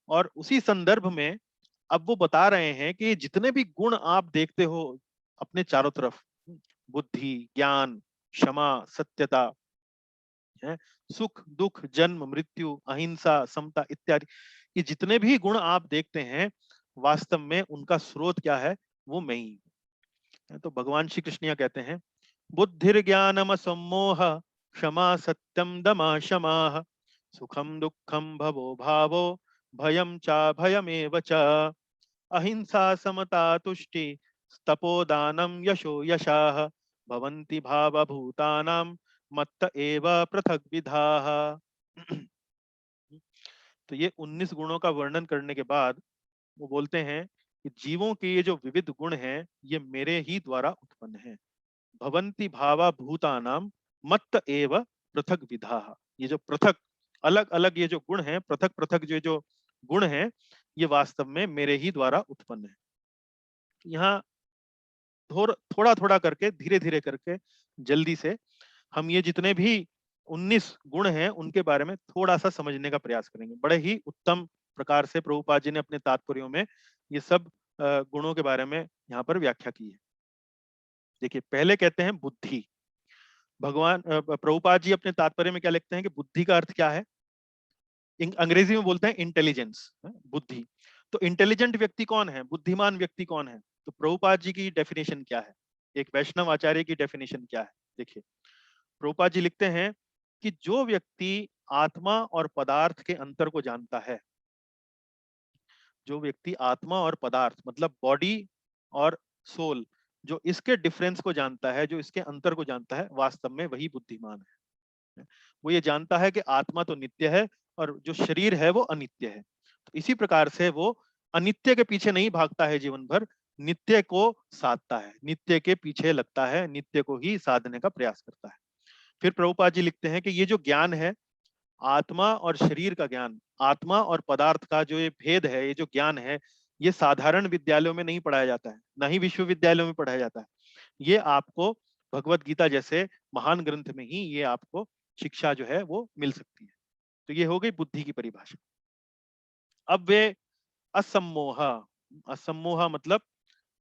और उसी संदर्भ में अब वो बता रहे हैं कि जितने भी गुण आप देखते हो अपने चारों तरफ, बुद्धि, ज्ञान, क्षमा, सत्यता, है, सुख, दुख, जन्म, मृत्यु, अहिंसा, समता इत्यादि, ये जितने भी गुण आप देखते हैं वास्तव में उनका स्रोत क्या है? वो मैं ही हूं। तो भगवान श्री कृष्ण यहाँ कहते हैं, बुद्धिर्ज्ञानम सम्मोह क्षमा सत्यम दमा क्षमा सुखम दुखम भवो भावो भयम चा भयमेव च अहिंसा समता तुष्टि तपोदानम यशो यशाः भवन्ति भावभूतानां मत्त एव पृथक विधाः। तो ये 19 गुणों का वर्णन करने के बाद वो बोलते हैं कि जीवों के ये जो विविध गुण हैं ये मेरे ही द्वारा उत्पन्न हैं। भवन्ति भावा भूतानां मत्त एव पृथक विधाः। ये जो पृथक अलग अलग ये जो गुण हैं, पृथक पृथक जो गुण हैं, ये वास्तव में मेरे ही द्वारा उत्पन्न है। यहाँ थोड़ा थोड़ा करके, धीरे धीरे करके, जल्दी से हम ये जितने भी 19 गुण हैं उनके बारे में थोड़ा सा समझने का प्रयास करेंगे। बड़े ही उत्तम प्रकार से प्रभुपाद जी ने अपने तात्पर्यों में ये सब गुणों के बारे में यहाँ पर व्याख्या की है। देखिए, पहले कहते हैं बुद्धि। भगवान प्रभुपाद जी अपने तात्पर्य में क्या लिखते हैं कि बुद्धि का अर्थ क्या है? अंग्रेजी में बोलते हैं इंटेलिजेंस, बुद्धि। तो इंटेलिजेंट व्यक्ति कौन है, बुद्धिमान व्यक्ति कौन है? तो प्रभुपाद जी की डेफिनेशन क्या है, एक वैष्णव आचार्य की डेफिनेशन क्या है? देखिए, प्रभुपाद जी लिखते हैं कि जो व्यक्ति आत्मा और पदार्थ के अंतर को जानता है, जो व्यक्ति आत्मा और पदार्थ मतलब बॉडी और सोल, जो इसके डिफरेंस को जानता है, जो इसके अंतर को जानता है, वास्तव में वही बुद्धिमान है। वो ये जानता है कि आत्मा तो नित्य है और जो शरीर है वो अनित्य है। तो इसी प्रकार से वो अनित्य के पीछे नहीं भागता है जीवन भर, नित्य को साधता है, नित्य के पीछे लगता है, नित्य को ही साधने का प्रयास करता है। फिर प्रभुपाद जी लिखते हैं कि ये जो ज्ञान है, आत्मा और शरीर का ज्ञान, आत्मा और पदार्थ का जो ये भेद है, ये जो ज्ञान है, ये साधारण विद्यालयों में नहीं पढ़ाया जाता है, ना ही विश्वविद्यालयों में पढ़ाया जाता है। ये आपको भगवत गीता जैसे महान ग्रंथ में ही ये आपको शिक्षा जो है वो मिल सकती है। तो ये हो गई बुद्धि की परिभाषा। अब वे असम्मोह, असम्मोह मतलब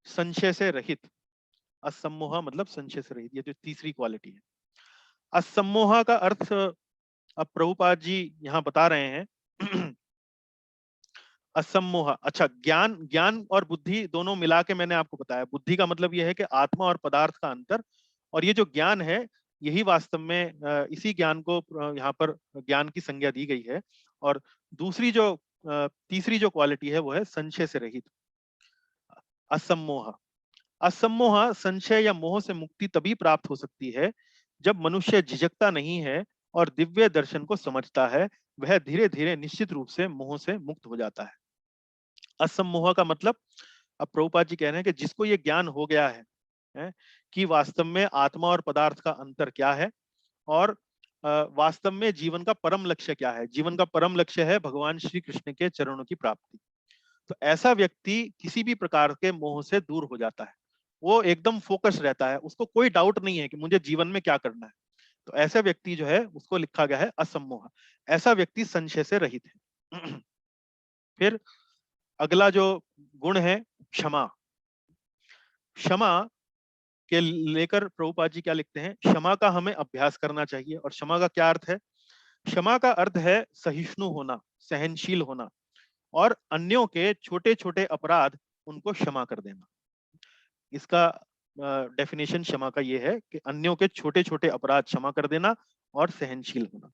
संशय से रहित, असम्मोह मतलब संशय से रहित, ये जो तीसरी क्वालिटी है। असम्मोह का अर्थ अब प्रभुपाद जी यहाँ बता रहे हैं। असम्मोह, अच्छा, ज्ञान, ज्ञान और बुद्धि दोनों मिला के मैंने आपको बताया। बुद्धि का मतलब यह है कि आत्मा और पदार्थ का अंतर, और ये जो ज्ञान है यही वास्तव में इसी ज्ञान को यहाँ पर ज्ञान की संज्ञा दी गई है। और दूसरी जो तीसरी जो क्वालिटी है वो है संशय से रहित, असम्मोह। असम्मोह, संशय या मोह से मुक्ति तभी प्राप्त हो सकती है जब मनुष्य झिझकता नहीं है और दिव्य दर्शन को समझता है। वह धीरे धीरे निश्चित रूप से मोह से मुक्त हो जाता है। असम्मोह का मतलब, अब प्रभुपाद जी कह रहे हैं कि जिसको ये ज्ञान हो गया है कि वास्तव में आत्मा और पदार्थ का अंतर क्या है, और वास्तव में जीवन का परम लक्ष्य क्या है। जीवन का परम लक्ष्य है भगवान श्री कृष्ण के चरणों की प्राप्ति। तो ऐसा व्यक्ति किसी भी प्रकार के मोह से दूर हो जाता है, वो एकदम फोकस रहता है, उसको कोई डाउट नहीं है कि मुझे जीवन में क्या करना है। तो ऐसा व्यक्ति जो है उसको लिखा गया है असम्मोह। ऐसा व्यक्ति संशय से रहित है। फिर अगला जो गुण है क्षमा। क्षमा के लेकर प्रभुपाद जी क्या लिखते हैं, क्षमा का हमें अभ्यास करना चाहिए। और क्षमा का क्या अर्थ है? क्षमा का अर्थ है सहिष्णु होना, सहनशील होना, और अन्यों के छोटे छोटे अपराध उनको क्षमा कर देना। इसका डेफिनेशन क्षमा का ये है कि अन्यों के छोटे छोटे अपराध क्षमा कर देना और सहनशील होना।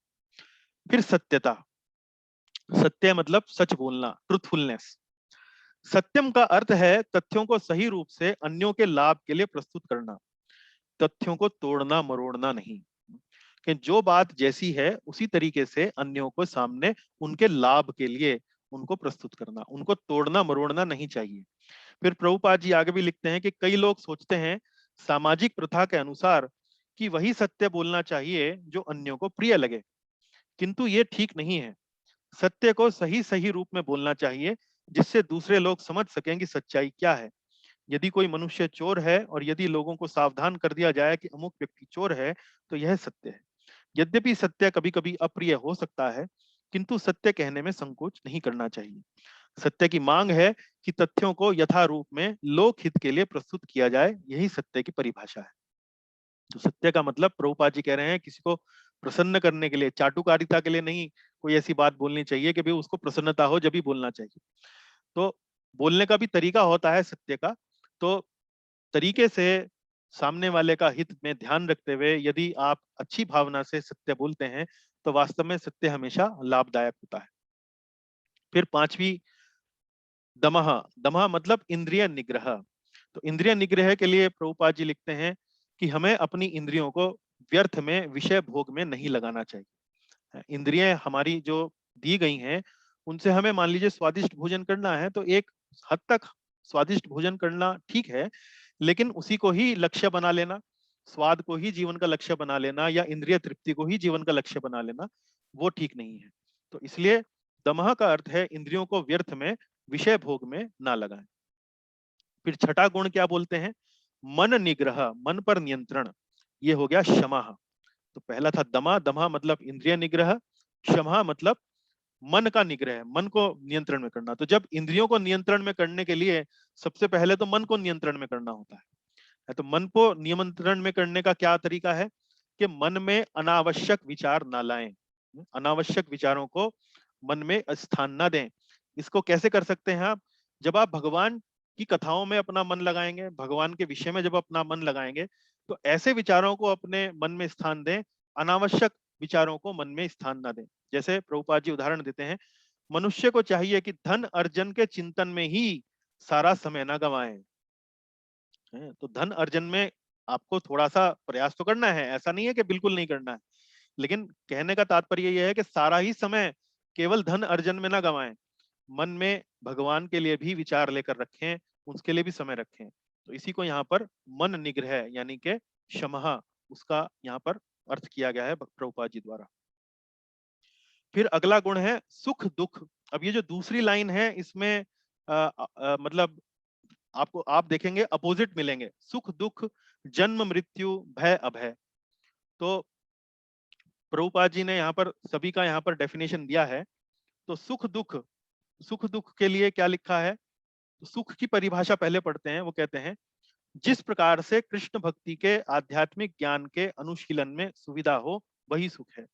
फिर सत्यता। सत्य मतलब सच बोलना, ट्रुथफुलनेस। सत्यम का अर्थ है तथ्यों को सही रूप से अन्यों के लाभ के लिए प्रस्तुत करना, तथ्यों को तोड़ना मरोड़ना नहीं, कि जो बात जैसी है उसी तरीके से अन्यों को सामने उनके लाभ के लिए उनको प्रस्तुत करना, उनको तोड़ना मरोड़ना नहीं चाहिए। फिर प्रभुपाद जी आगे भी लिखते हैं कि कई लोग सोचते हैं सामाजिक प्रथा के अनुसार कि वही सत्य बोलना चाहिए जो अन्यों को प्रिय लगे, किंतु ये ठीक नहीं है। सत्य को सही सही रूप में बोलना चाहिए जिससे दूसरे लोग समझ सकें कि सच्चाई क्या है। यदि कोई मनुष्य चोर है और यदि लोगों को सावधान कर दिया जाए कि अमुक व्यक्ति चोर है, तो यह सत्य है। यद्यपि सत्य कभी कभी अप्रिय हो सकता है, किंतु सत्य कहने में संकोच नहीं करना चाहिए। सत्य की मांग है कि तथ्यों को यथारूप में लोक हित के लिए प्रस्तुत किया जाए, यही सत्य की परिभाषा है। तो सत्य का मतलब प्रभुपाद जी कह रहे हैं किसी को प्रसन्न करने के लिए, चाटुकारिता के लिए नहीं कोई ऐसी बात बोलनी चाहिए कि भाई उसको प्रसन्नता हो जब ही बोलना चाहिए। तो बोलने का भी तरीका होता है सत्य का। तो तरीके से सामने वाले का हित में ध्यान रखते हुए यदि आप अच्छी भावना से सत्य बोलते हैं तो वास्तव में सत्य हमेशा लाभदायक होता है। फिर पांचवी दमह। दमह मतलब इंद्रिय निग्रह। तो इंद्रिय निग्रह के लिए प्रभुपाद जी लिखते हैं कि हमें अपनी इंद्रियों को व्यर्थ में विषय भोग में नहीं लगाना चाहिए। इंद्रियां हमारी जो दी गई हैं उनसे हमें मान लीजिए स्वादिष्ट भोजन करना है तो एक हद तक स्वादिष्ट भोजन करना ठीक है, लेकिन उसी को ही लक्ष्य बना लेना, स्वाद को ही जीवन का लक्ष्य बना लेना या इंद्रिय तृप्ति को ही जीवन का लक्ष्य बना लेना, वो ठीक नहीं है। तो इसलिए दमह का अर्थ है इंद्रियों को व्यर्थ में विषय भोग में ना लगाएं। फिर छठा गुण क्या बोलते हैं? मन निग्रह, मन पर नियंत्रण। ये हो गया क्षमा। तो पहला था दमा, दमा मतलब इंद्रिय निग्रह, क्षमा मतलब मन का निग्रह, मन को नियंत्रण में करना। तो जब इंद्रियों को नियंत्रण में करने के लिए सबसे पहले तो मन को नियंत्रण में करना होता है। तो मन को नियंत्रण में करने का क्या तरीका है कि मन में अनावश्यक विचार ना लाएं, अनावश्यक विचारों को मन में स्थान ना दें। इसको कैसे कर सकते हैं आप? जब आप भगवान की कथाओं में अपना मन लगाएंगे, भगवान के विषय में जब अपना मन लगाएंगे, तो ऐसे विचारों को अपने मन में स्थान दें, अनावश्यक विचारों को मन में स्थान ना दें। जैसे प्रभुपाद जी उदाहरण देते हैं, मनुष्य को चाहिए कि धन अर्जन के चिंतन में ही सारा समय ना गंवाएं। तो धन अर्जन में आपको थोड़ा सा प्रयास तो करना है, ऐसा नहीं है कि बिल्कुल नहीं करना है, लेकिन कहने का तात्पर्य यह है कि सारा ही समय केवल धन अर्जन में ना गंवाएं। मन में भगवान के लिए भी विचार लेकर रखें, उसके लिए भी समय रखें। तो इसी को यहाँ पर मन निग्रह यानी कि शमहा, उसका यहाँ पर अर्थ किया गया है प्रभुपाद जी द्वारा। फिर अगला गुण है सुख दुख। अब ये जो दूसरी लाइन है इसमें मतलब आपको आप देखेंगे अपोजिट मिलेंगे, सुख दुख, जन्म मृत्यु, भय अभय। तो प्रभुपाद जी ने यहाँ पर सभी का यहाँ पर डेफिनेशन दिया है। तो सुख दुख, सुख दुख के लिए क्या लिखा है? तो सुख की परिभाषा पहले पढ़ते हैं। वो कहते हैं जिस प्रकार से कृष्ण भक्ति के आध्यात्मिक ज्ञान के अनुशीलन में सुविधा हो वही सुख है।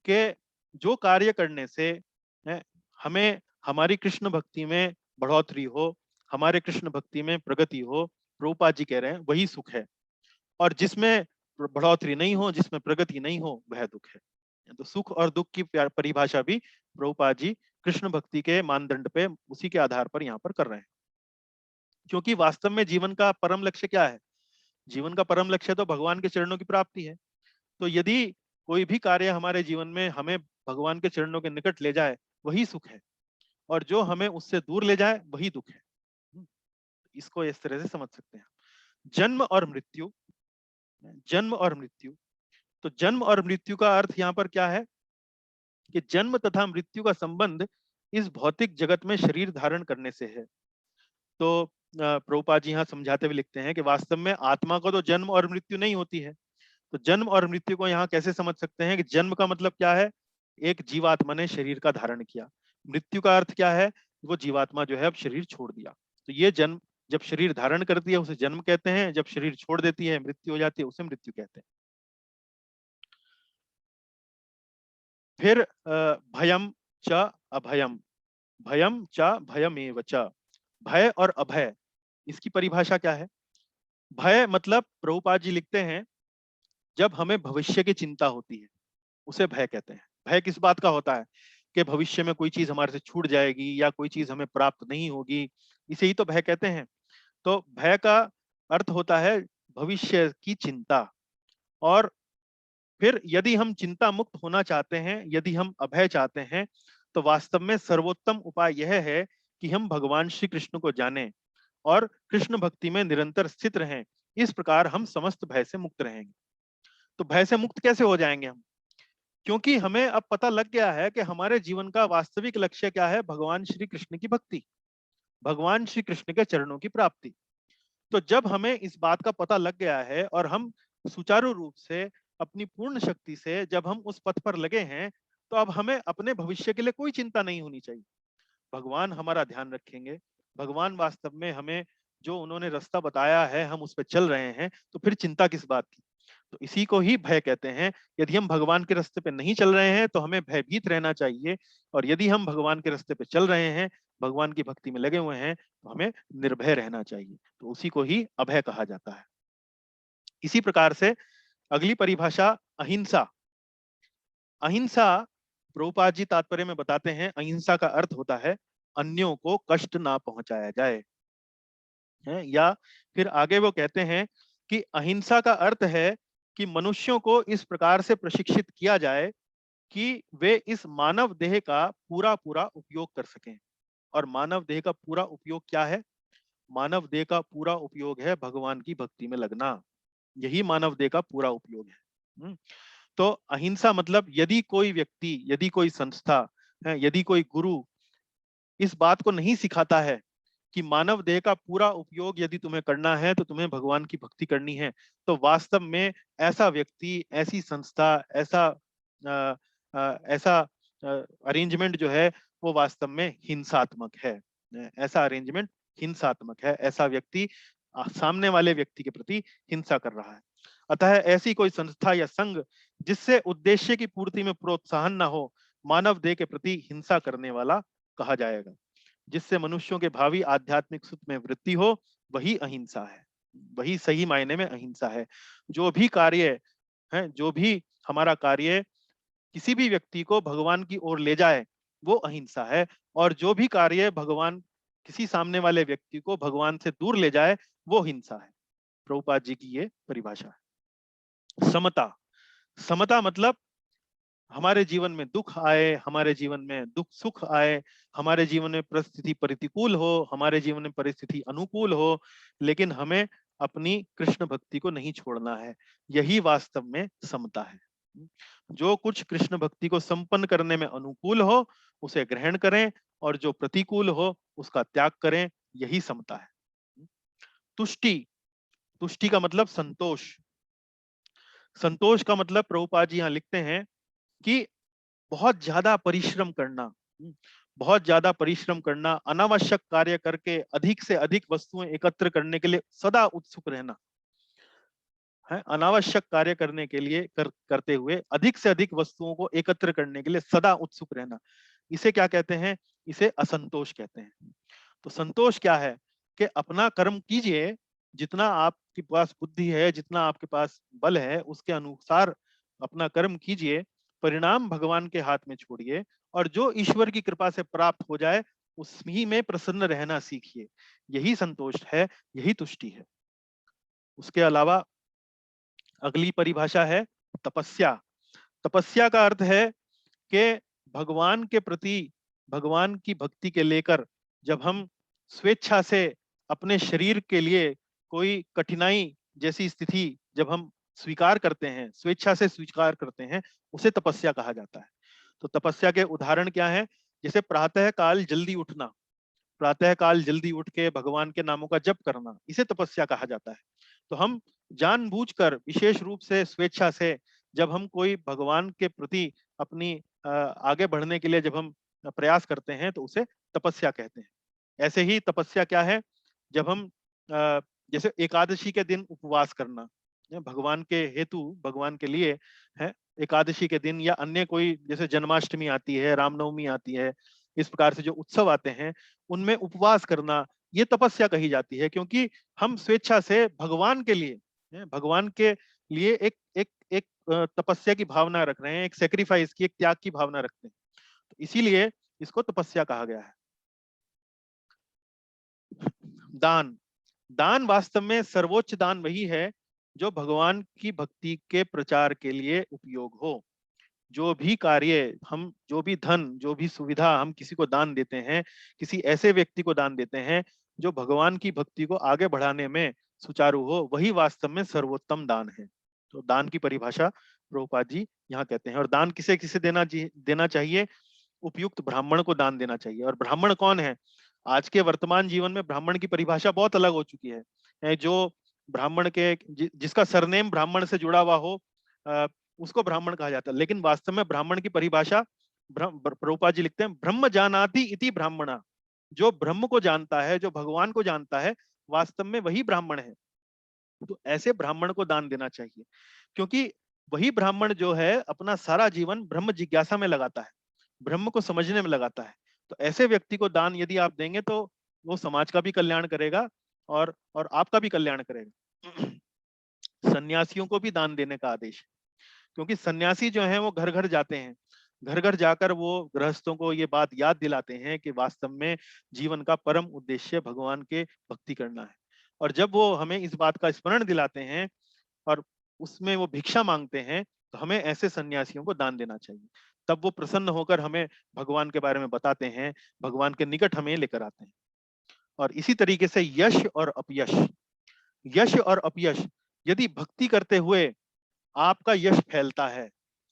कि जो कार्य करने से हमें हमारी कृष्ण भक्ति में बढ़ोतरी हो, हमारे कृष्ण भक्ति में प्रगति हो, प्रभुपाद जी कह रहे हैं वही सुख है। और जिसमें बढ़ोतरी नहीं हो, जिसमें प्रगति नहीं हो, वह दुख है। तो सुख और दुख की परिभाषा भी प्रभुपाद जी कृष्ण भक्ति के मानदंड पे उसी के आधार पर यहाँ पर कर रहे हैं। क्योंकि वास्तव में जीवन का परम लक्ष्य क्या है? जीवन का परम लक्ष्य तो भगवान के चरणों की प्राप्ति है। तो यदि कोई भी कार्य हमारे जीवन में हमें भगवान के चरणों के निकट ले जाए, वही सुख है। और जो हमें उससे दूर ले जाए वही दुख है। इसको इस तरह से समझ सकते हैं। जन्म और मृत्यु, जन्म और मृत्यु। तो जन्म और मृत्यु का अर्थ यहाँ पर क्या है कि जन्म तथा मृत्यु का संबंध इस भौतिक जगत में शरीर धारण करने से है। तो प्रभुपाद जी यहाँ समझाते हुए लिखते हैं कि वास्तव में आत्मा को तो जन्म और मृत्यु नहीं होती है। तो जन्म और मृत्यु को यहाँ कैसे समझ सकते हैं कि जन्म का मतलब क्या है, एक जीवात्मा ने शरीर का धारण किया। मृत्यु का अर्थ क्या है, वो जीवात्मा जो है अब शरीर छोड़ दिया। तो ये जन्म, जब शरीर धारण करती है उसे जन्म कहते हैं, जब शरीर छोड़ देती है, मृत्यु हो जाती है, उसे मृत्यु कहते हैं। फिर भयम च अभयम, भयम च भयमेव च। भय और अभय, इसकी परिभाषा क्या है। भय मतलब प्रभुपाद जी लिखते हैं जब हमें भविष्य की चिंता होती है उसे भय कहते हैं। भय किस बात का होता है कि भविष्य में कोई चीज हमारे से छूट जाएगी या कोई चीज हमें प्राप्त नहीं होगी, इसे ही तो भय कहते हैं। तो भय का अर्थ होता है भविष्य की चिंता। और फिर यदि हम चिंता मुक्त होना चाहते हैं, यदि हम अभय चाहते हैं, तो वास्तव में सर्वोत्तम उपाय यह है कि हम भगवान श्री कृष्ण को जानें और कृष्ण भक्ति में निरंतर स्थित रहें। इस प्रकार हम समस्त भय से मुक्त रहेंगे। तो भय से मुक्त कैसे हो जाएंगे हम, क्योंकि हमें अब पता लग गया है कि हमारे जीवन का वास्तविक लक्ष्य क्या है, भगवान श्री कृष्ण की भक्ति, भगवान श्री कृष्ण के चरणों की प्राप्ति। तो जब हमें इस बात का पता लग गया है और हम सुचारू रूप से अपनी पूर्ण शक्ति से जब हम उस पथ पर लगे हैं, तो अब हमें अपने भविष्य के लिए कोई चिंता नहीं होनी चाहिए। भगवान हमारा ध्यान रखेंगे। भगवान वास्तव में हमें जो उन्होंने रास्ता बताया है हम उस पर चल रहे हैं, तो फिर चिंता किस बात की। तो इसी को ही भय कहते हैं। यदि हम भगवान के रास्ते पे नहीं चल रहे हैं तो हमें भयभीत रहना चाहिए, और यदि हम भगवान के रास्ते पे चल रहे हैं, भगवान की भक्ति में लगे हुए हैं, तो हमें निर्भय रहना चाहिए। तो उसी को ही अभय कहा जाता है। इसी प्रकार से अगली परिभाषा अहिंसा। अहिंसा प्रभुपाद जी तात्पर्य में बताते हैं, अहिंसा का अर्थ होता है अन्यों को कष्ट ना पहुंचाया जाए है। या फिर आगे वो कहते हैं कि अहिंसा का अर्थ है कि मनुष्यों को इस प्रकार से प्रशिक्षित किया जाए कि वे इस मानव देह का पूरा पूरा उपयोग कर सकें। और मानव देह का पूरा उपयोग क्या है, मानव देह का पूरा उपयोग है भगवान की भक्ति में लगना। यही मानव देह का पूरा उपयोग है। तो अहिंसा मतलब यदि कोई व्यक्ति, यदि कोई संस्था है, यदि कोई गुरु इस बात को नहीं सिखाता है कि मानव देह का पूरा उपयोग यदि तुम्हें करना है तो तुम्हें भगवान की भक्ति करनी है, तो वास्तव में ऐसा व्यक्ति, ऐसी संस्था, ऐसा अरेंजमेंट जो है वो वास्तव में हिंसात्मक है। ऐसा अरेंजमेंट हिंसात्मक है। ऐसा व्यक्ति सामने वाले व्यक्ति के प्रति हिंसा कर रहा है। अतः ऐसी कोई संस्था या संघ जिससे उद्देश्य की पूर्ति में प्रोत्साहन न हो, मानव देह के प्रति हिंसा करने वाला कहा जाएगा। जिससे मनुष्यों के भावी आध्यात्मिक सुख में वृद्धि हो, वही अहिंसा है, वही सही मायने में अहिंसा है। जो भी कार्य है, जो भी हमारा कार्य किसी भी व्यक्ति को भगवान की ओर ले जाए, वो अहिंसा है। और जो भी कार्य भगवान किसी सामने वाले व्यक्ति को भगवान से दूर ले जाए, वो हिंसा है। प्रभुपाद जी की ये परिभाषा है। समता, समता मतलब हमारे जीवन में दुख आए, हमारे जीवन में दुख सुख आए, हमारे जीवन में परिस्थिति प्रतिकूल हो, हमारे जीवन में परिस्थिति अनुकूल हो, लेकिन हमें अपनी कृष्ण भक्ति को नहीं छोड़ना है। यही वास्तव में समता है। जो कुछ कृष्ण भक्ति को संपन्न करने में अनुकूल हो उसे ग्रहण करें, और जो प्रतिकूल हो उसका त्याग करें। यही समता है। तुष्टि, तुष्टि का मतलब संतोष। संतोष का मतलब प्रभुपाद जी यहाँ लिखते हैं कि बहुत ज्यादा परिश्रम करना, बहुत ज्यादा परिश्रम करना, अनावश्यक कार्य करके अधिक से अधिक वस्तुएं एकत्र करने के लिए सदा उत्सुक रहना है। अनावश्यक कार्य करने के लिए करते हुए अधिक से अधिक वस्तुओं को एकत्र करने के लिए सदा उत्सुक रहना, इसे क्या कहते हैं, इसे असंतोष कहते हैं। तो संतोष क्या है कि अपना कर्म कीजिए, जितना आपके पास बुद्धि है, जितना आपके पास बल है, उसके अनुसार अपना कर्म कीजिए, परिणाम भगवान के हाथ में छोड़िए, और जो ईश्वर की कृपा से प्राप्त हो जाए उसी में प्रसन्न रहना सीखिए। यही संतोष है, यही तुष्टि है। उसके अलावा अगली परिभाषा है तपस्या। तपस्या का अर्थ है कि भगवान के प्रति भगवान की भक्ति के लेकर जब हम स्वेच्छा से अपने शरीर के लिए कोई कठिनाई जैसी स्थिति जब हम स्वीकार करते हैं, स्वेच्छा से स्वीकार करते हैं, उसे तपस्या कहा जाता है। तो तपस्या के उदाहरण क्या है? जैसे प्रातः काल जल्दी उठना, प्रातः काल जल्दी उठ के भगवान के नामों का जप करना, इसे तपस्या कहा जाता है। तो हम जानबूझकर विशेष रूप से स्वेच्छा से जब हम कोई भगवान के प्रति अपनी आगे बढ़ने के लिए जब हम प्रयास करते हैं तो उसे तपस्या कहते हैं। ऐसे ही तपस्या क्या है? जब हम जैसे एकादशी के दिन उपवास करना, भगवान के हेतु, भगवान के लिए है, एकादशी के दिन या अन्य कोई जैसे जन्माष्टमी आती है, रामनवमी आती है, इस प्रकार से जो उत्सव आते हैं उनमें उपवास करना, ये तपस्या कही जाती है, क्योंकि हम स्वेच्छा से भगवान के लिए, भगवान के लिए एक एक एक तपस्या की भावना रख रहे हैं, एक सेक्रीफाइस की, एक त्याग की भावना रखते हैं। तो इसीलिए इसको तपस्या कहा गया है। दान, दान वास्तव में सर्वोच्च दान वही है जो भगवान की भक्ति के प्रचार के लिए उपयोग हो। जो भी कार्य हम, जो भी धन, जो भी सुविधा हम किसी को दान देते हैं, किसी ऐसे व्यक्ति को दान देते हैं जो भगवान की भक्ति को आगे बढ़ाने में सुचारू हो, वही वास्तव में सर्वोत्तम दान है। तो दान की परिभाषा प्रभुपाद जी यहाँ कहते हैं। और दान किसे किसे देना चाहिए? उपयुक्त ब्राह्मण को दान देना चाहिए। और ब्राह्मण कौन है? आज के वर्तमान जीवन में ब्राह्मण की परिभाषा बहुत अलग हो चुकी है। जो ब्राह्मण के जिसका सरनेम ब्राह्मण से जुड़ा हुआ हो, उसको ब्राह्मण कहा जाता है। लेकिन वास्तव में ब्राह्मण की परिभाषा प्रभुपाद जी लिखते हैं, ब्रह्म जानाति इति ब्राह्मणा। जो ब्रह्म को जानता है, जो भगवान को जानता है, वास्तव में वही ब्राह्मण है। तो ऐसे ब्राह्मण को दान देना चाहिए, क्योंकि वही ब्राह्मण जो है अपना सारा जीवन ब्रह्म जिज्ञासा में लगाता है, ब्रह्म को समझने में लगाता है। तो ऐसे व्यक्ति को दान यदि आप देंगे तो वो समाज का भी कल्याण करेगा और आपका भी कल्याण करेगा। सन्यासियों को भी दान देने का आदेश है, क्योंकि सन्यासी जो हैं वो घर घर जाते हैं, घर घर जाकर वो गृहस्थों को ये बात याद दिलाते हैं कि वास्तव में जीवन का परम उद्देश्य भगवान के भक्ति करना है। और जब वो हमें इस बात का स्मरण दिलाते हैं और उसमें वो भिक्षा मांगते हैं, तो हमें ऐसे सन्यासियों को दान देना चाहिए। तब वो प्रसन्न होकर हमें भगवान के बारे में बताते हैं, भगवान के निकट हमें लेकर आते हैं। और इसी तरीके से यश और अपयश, यश और अपयश, यदि भक्ति करते हुए आपका यश फैलता है,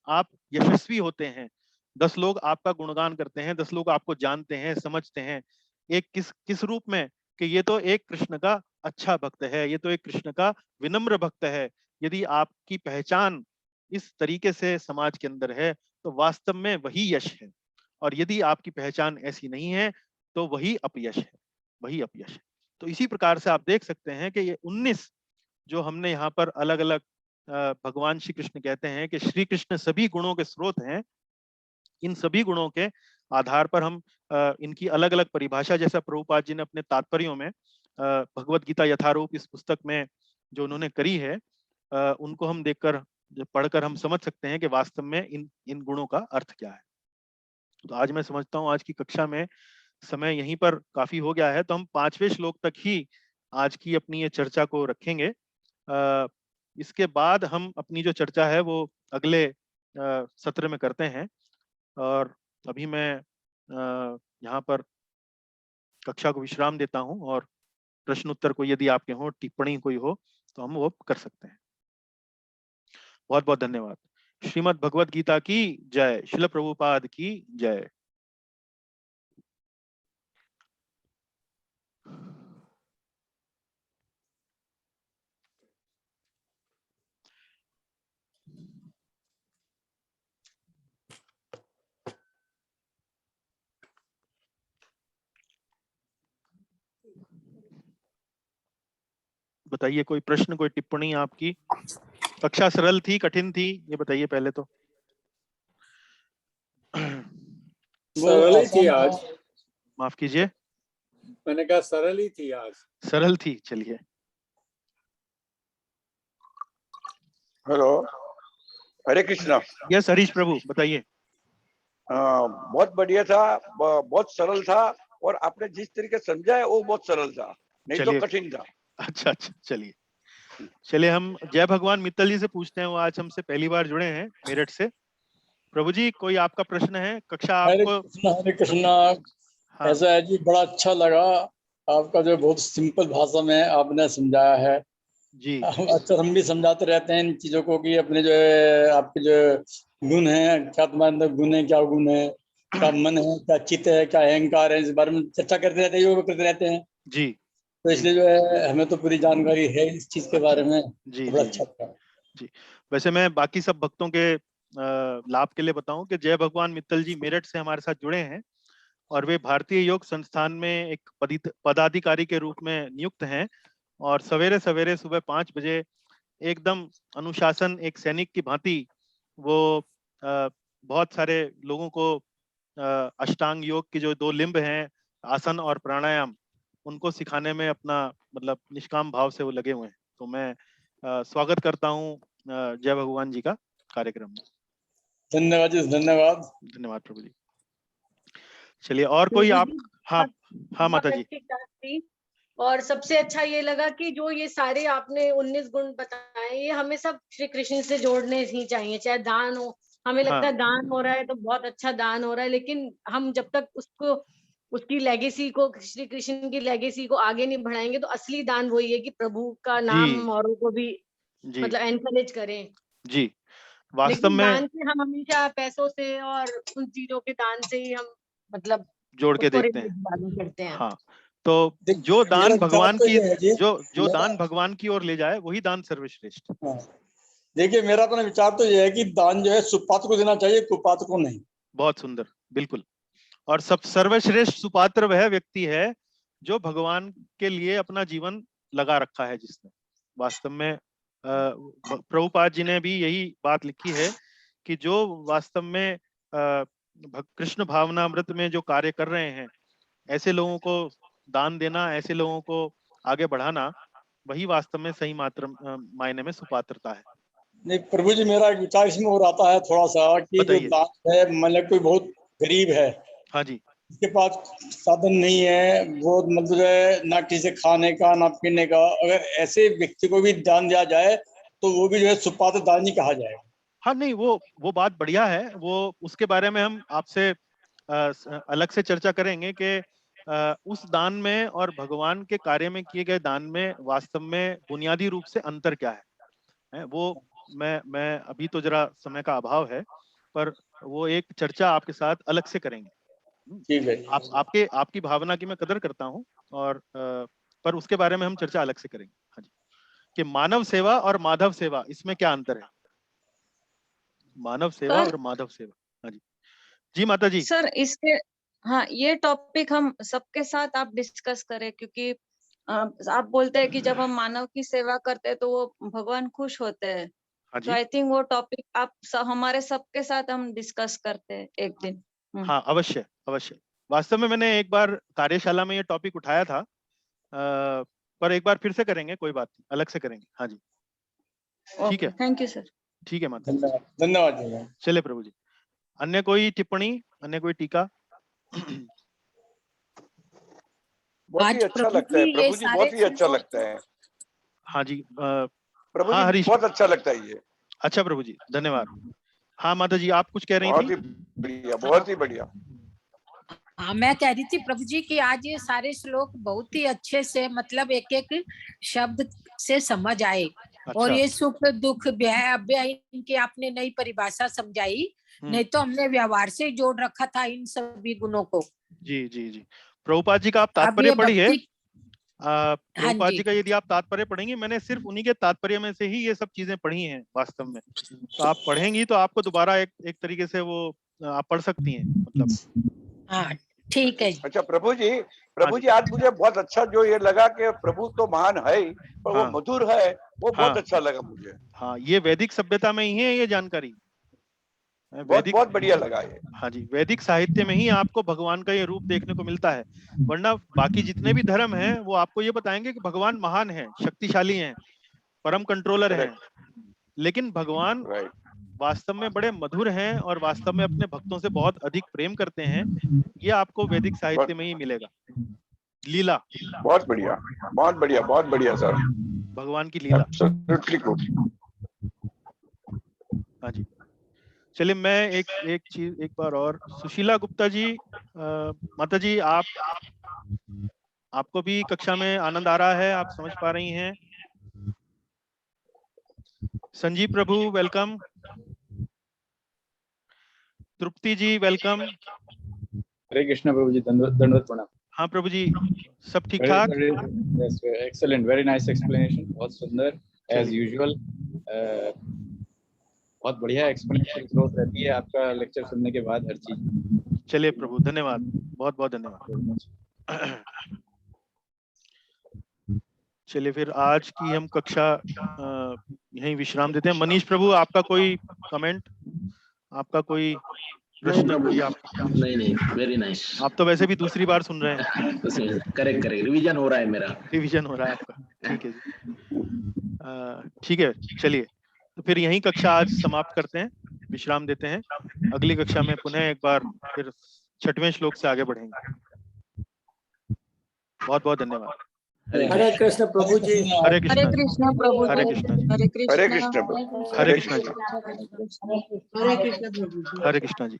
आप यशस्वी होते हैं, 10 लोग आपका गुणगान करते हैं, 10 लोग आपको जानते हैं, समझते हैं, एक किस किस रूप में कि ये तो एक कृष्ण का अच्छा भक्त है, ये तो एक कृष्ण का विनम्र भक्त है। यदि आपकी पहचान इस तरीके से समाज के अंदर है तो वास्तव में वही यश है। और यदि आपकी पहचान ऐसी नहीं है तो वही अपयश है, वही अपयश है। तो इसी प्रकार से आप देख सकते हैं कि ये 19 जो हमने यहाँ पर अलग अलग भगवान श्री कृष्ण कहते हैं कि श्री कृष्ण सभी गुणों के स्रोत हैं। इन सभी गुणों के आधार पर हम इनकी अलग अलग परिभाषा, जैसा प्रभुपाद जी ने अपने तात्पर्यों में भगवत गीता यथारूप इस पुस्तक में जो उन्होंने करी है, उनको हम देखकर, पढ़कर हम समझ सकते हैं कि वास्तव में इन गुणों का अर्थ क्या है। तो आज मैं समझता हूँ आज की कक्षा में समय यहीं पर काफी हो गया है, तो हम 5वें श्लोक तक ही आज की अपनी ये चर्चा को रखेंगे। इसके बाद हम अपनी जो चर्चा है वो अगले सत्र में करते हैं। और अभी मैं यहाँ पर कक्षा को विश्राम देता हूँ, और प्रश्न उत्तर कोई यदि आपके हो, टिप्पणी कोई हो, तो हम वो कर सकते हैं। बहुत बहुत धन्यवाद। श्रीमद् भगवद गीता की जय। श्रील प्रभुपाद की जय। बताइए, कोई प्रश्न, कोई टिप्पणी आपकी? कक्षा सरल थी, कठिन थी, ये बताइए पहले तो। सरल ही थी आज। माफ कीजिए, मैंने कहा सरल ही थी आज। सरल थी। चलिए। हेलो, हरे कृष्णा। यस हरीश प्रभु, बताइए। बहुत बढ़िया था, बहुत सरल था, और आपने जिस तरीके समझा है वो बहुत सरल था, नहीं तो कठिन था। अच्छा अच्छा, चलिए हम जय भगवान मित्तल जी से पूछते हैं। वो आज हमसे पहली बार जुड़े हैं मेरठ से। प्रभु जी कोई आपका प्रश्न है? कक्षा हरे आपको? कृष्णा, हरे कृष्णा। हाँ ऐसा है जी, बड़ा अच्छा लगा आपका जो बहुत सिंपल भाषा में आपने समझाया है। जी अक्सर हम भी समझाते रहते हैं इन चीजों को कि अपने जो है आपके जो गुण हैं, क्या तुम्हारे अंदर गुण है, क्या गुण है, क्या मन है, क्या चित्त है, क्या अहंकार है, इस बारे में चर्चा करते रहते हैं, योग करते रहते हैं। जी तो जी इसलिए जो है हमें तो पूरी जानकारी है इस चीज के बारे में। जी तो बड़ा जी अच्छा जी था। जी। वैसे मैं बाकी सब भक्तों के लाभ के लिए बताऊं कि जय भगवान मित्तल जी मेरठ से हमारे साथ जुड़े हैं और वे भारतीय योग संस्थान में एक पदाधिकारी के रूप में नियुक्त हैं और सवेरे सवेरे सुबह 5 बजे एकदम अनुशासन एक सैनिक की भांति वो बहुत सारे लोगों को अष्टांग योग की जो 2 लिंब हैं, आसन और प्राणायाम, उनको सिखाने में अपना मतलब निष्काम भाव से वो लगे हुए हैं। तो मैं स्वागत करता हूँ जय भगवान जी का कार्यक्रम में। धन्यवाद जी, धन्यवाद। धन्यवाद प्रभु जी। चलिए और कोई प्रभु आप? जी, हाँ हाँ बहुत माता जी। अच्छी क्लास थी और सबसे अच्छा ये लगा कि जो ये सारे आपने 19 गुण बताए ये हमें सब श्री कृष्ण से जोड़ने ही चाहिए। चाहे दान हो, हमें लगता है दान हो रहा है तो बहुत अच्छा दान हो रहा है, लेकिन हम जब तक उसको उसकी लेगेसी को, श्री कृष्ण की लेगेसी को आगे नहीं बढ़ाएंगे तो असली दान वही है कि प्रभु का नाम औरों को भी जी मतलब एनकरेज करें। जी वास्तव लेकिन में दान से हम हमेशा पैसों से और उन चीजों के दान से ही हम मतलब जोड़ के उसको देखते हैं। रिलेट करते हैं। हाँ, तो जो मेरा दान विचार भगवान तो की, ये है जी, जो मेरा दान भगवान की ओर ले जाए वही दान सर्वश्रेष्ठ। हाँ, देखिए मेरा अपना विचार तो ये है कि दान जो है सुपात्र को देना चाहिए, कुपात्र को नहीं। बहुत सुंदर, बिल्कुल। और सब सर्वश्रेष्ठ सुपात्र वह व्यक्ति है जो भगवान के लिए अपना जीवन लगा रखा है, जिसने वास्तव में प्रभुपाद जी ने भी यही बात लिखी है कि जो वास्तव में कृष्ण भावनामृत में जो कार्य कर रहे हैं, ऐसे लोगों को दान देना, ऐसे लोगों को आगे बढ़ाना, वही वास्तव में सही मायने में सुपात्रता है। नहीं प्रभु जी, मेरा एक विचार इसमें और आता है थोड़ा सा कि जो बताइए। दान है, मतलब कोई बहुत गरीब है, हाँ जी। उसके पास साधन नहीं है, वो मतलब जो है ना किसी खाने का ना पीने का, अगर ऐसे व्यक्ति को भी दान दिया जाए तो वो भी जो है सुपात्र दान ही कहा जाएगा। हाँ नहीं, वो बात बढ़िया है, वो उसके बारे में हम आपसे अलग से चर्चा करेंगे कि उस दान में और भगवान के कार्य में किए गए दान में वास्तव में बुनियादी रूप से अंतर क्या है वो मैं अभी तो जरा समय का अभाव है, पर वो एक चर्चा आपके साथ अलग से करेंगे। ठीक है। आपकी भावना की मैं कदर करता हूँ, और पर उसके बारे में हम चर्चा अलग से करेंगे। हाँ जी, कि मानव सेवा और माधव सेवा, इसमें क्या अंतर है? मानव सेवा सर और माधव सेवा। हाँ जी, जी माता जी। सर इसके हाँ, ये टॉपिक हम सबके साथ आप डिस्कस करें, क्योंकि आप बोलते हैं कि जब हम मानव की सेवा करते हैं तो वो भगवान खुश होते हैं। हाँ तो जी, आई थिंक वो टॉपिक आप हमारे सबके साथ हम डिस्कस करते हैं एक दिन। हाँ अवश्य अवश्य। वास्तव में मैंने एक बार कार्यशाला में ये टॉपिक उठाया था, पर एक बार फिर से करेंगे, कोई बात नहीं, अलग से करेंगे। हाँ जी, ठीक है, थैंक यू सर। ठीक है माता जी। धन्यवाद, धन्यवाद जी। चले प्रभु जी, अन्य कोई टिप्पणी, अन्य कोई टीका? बहुत ही आज अच्छा प्रभु लगता है जी ये प्रभु जी, सारे बहुत ही अच्छा श्लोक लगता है हाँ जी, प्रभु हाँ जी, हरीश। बहुत अच्छा लगता है ये। अच्छा प्रभु जी, धन्यवाद। हाँ माता जी, आप कुछ कह रही बहुत ही थी? बढ़िया, बहुत ही बढ़िया। हाँ, मैं कह रही थी प्रभु जी कि आज ये सारे श्लोक बहुत ही अच्छे से मतलब एक एक शब्द से समझ आए। अच्छा। और ये सुख दुख व्यय अव्यय इनकी आपने नई परिभाषा समझाई, नहीं तो हमने व्यवहार से जोड़ रखा था इन सभी गुणों को। जी जी जी, प्रभुपाद जी का आप अब तात्पर्य ये पढ़िए। भक्ति, हाँ प्रभुपाद जी जी, का यदि आप तात्पर्य पढ़ेंगे, मैंने सिर्फ उन्हीं के तात्पर्य में से ही ये सब चीजें पढ़ी हैं वास्तव में, तो आप पढ़ेंगी तो आपको दोबारा एक तरीके से वो आप पढ़ सकती हैं, मतलब। हाँ ठीक है। अच्छा प्रभु हाँ जी, आज मुझे बहुत अच्छा जो ये लगा कि प्रभु तो महान है ही, पर वो हाँ मधुर है, वो बहुत हाँ अच्छा लगा मुझे। हाँ, ये वैदिक सभ्यता में ही है ये जानकारी, बहुत वैदिक। बहुत बढ़िया लगा ये। हाँ जी, वैदिक साहित्य में ही आपको भगवान का ये रूप देखने को मिलता है, वरना बाकी जितने भी धर्म हैं वो आपको ये बताएंगे कि भगवान महान है, शक्तिशाली हैं, परम कंट्रोलर हैं, करेक्ट, लेकिन भगवान राइट। वास्तव में बड़े मधुर हैं और वास्तव में अपने भक्तों से बहुत अधिक प्रेम करते हैं, ये आपको वैदिक साहित्य में ही मिलेगा। लीला, बहुत बढ़िया, बहुत बढ़िया, बहुत बढ़िया सर, भगवान की लीला। Absolutely good. हाँ जी, चलिए मैं एक चीज एक बार और, सुशीला गुप्ता जी, माता जी आपको भी कक्षा में आनंद आ रहा है, आप समझ पा रही हैं? संजीव प्रभु वेलकम, तृप्ति जी वेलकम। हरे कृष्णा प्रभु जी, दंडवत प्रणाम। हाँ प्रभु जी, सब ठीक ठाक? एक्सेलेंट, वेरी नाइस एक्सप्लेनेशन, बहुत सुंदर एज यूजुअल। बहुत बढ़िया एक्सप्लेनेशन ग्रोथ रहती है आपका लेक्चर सुनने के बाद हर चीज। चलिए प्रभु, धन्यवाद, बहुत बहुत धन्यवाद। चलिए फिर आज की हम कक्षा यहीं विश्राम देते हैं। मनीष प्रभु, आपका कोई कमेंट, आपका कोई प्रश्न? नहीं, वेरी नाइस। आप तो वैसे भी दूसरी बार सुन रहे हैं। करेक्ट, रिवीजन हो रहा है मेरा। रिवीजन हो रहा है आपका, ठीक है जी। ठीक है, चलिए तो फिर यहीं कक्षा आज समाप्त करते हैं, विश्राम देते हैं। अगली कक्षा में पुनः एक बार फिर 6वें श्लोक से आगे बढ़ेंगे। बहुत बहुत धन्यवाद। हरे कृष्ण प्रभु जी। हरे कृष्ण प्रभु हरे जी। कृष्ण जी। हरे कृष्ण। हरे कृष्ण प्रभु। हरे कृष्ण जी। हरे कृष्ण प्रभु जी। हरे कृष्ण जी।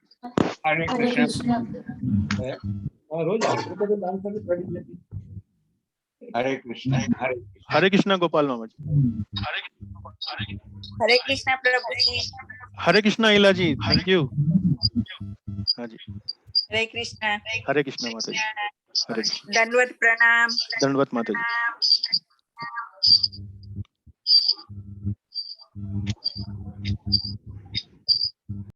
हरे कृष्ण। हरे कृष्ण। हरे कृष्ण गोपाल मामा जी। हरे कृष्णा प्रभु जी। हरे कृष्ण इला जी, थैंक यू। हाँ जी, हरे कृष्णा। हरे कृष्ण माता जी। हरे कृष्ण। दंडवत प्रणाम। दंडवत माता जी।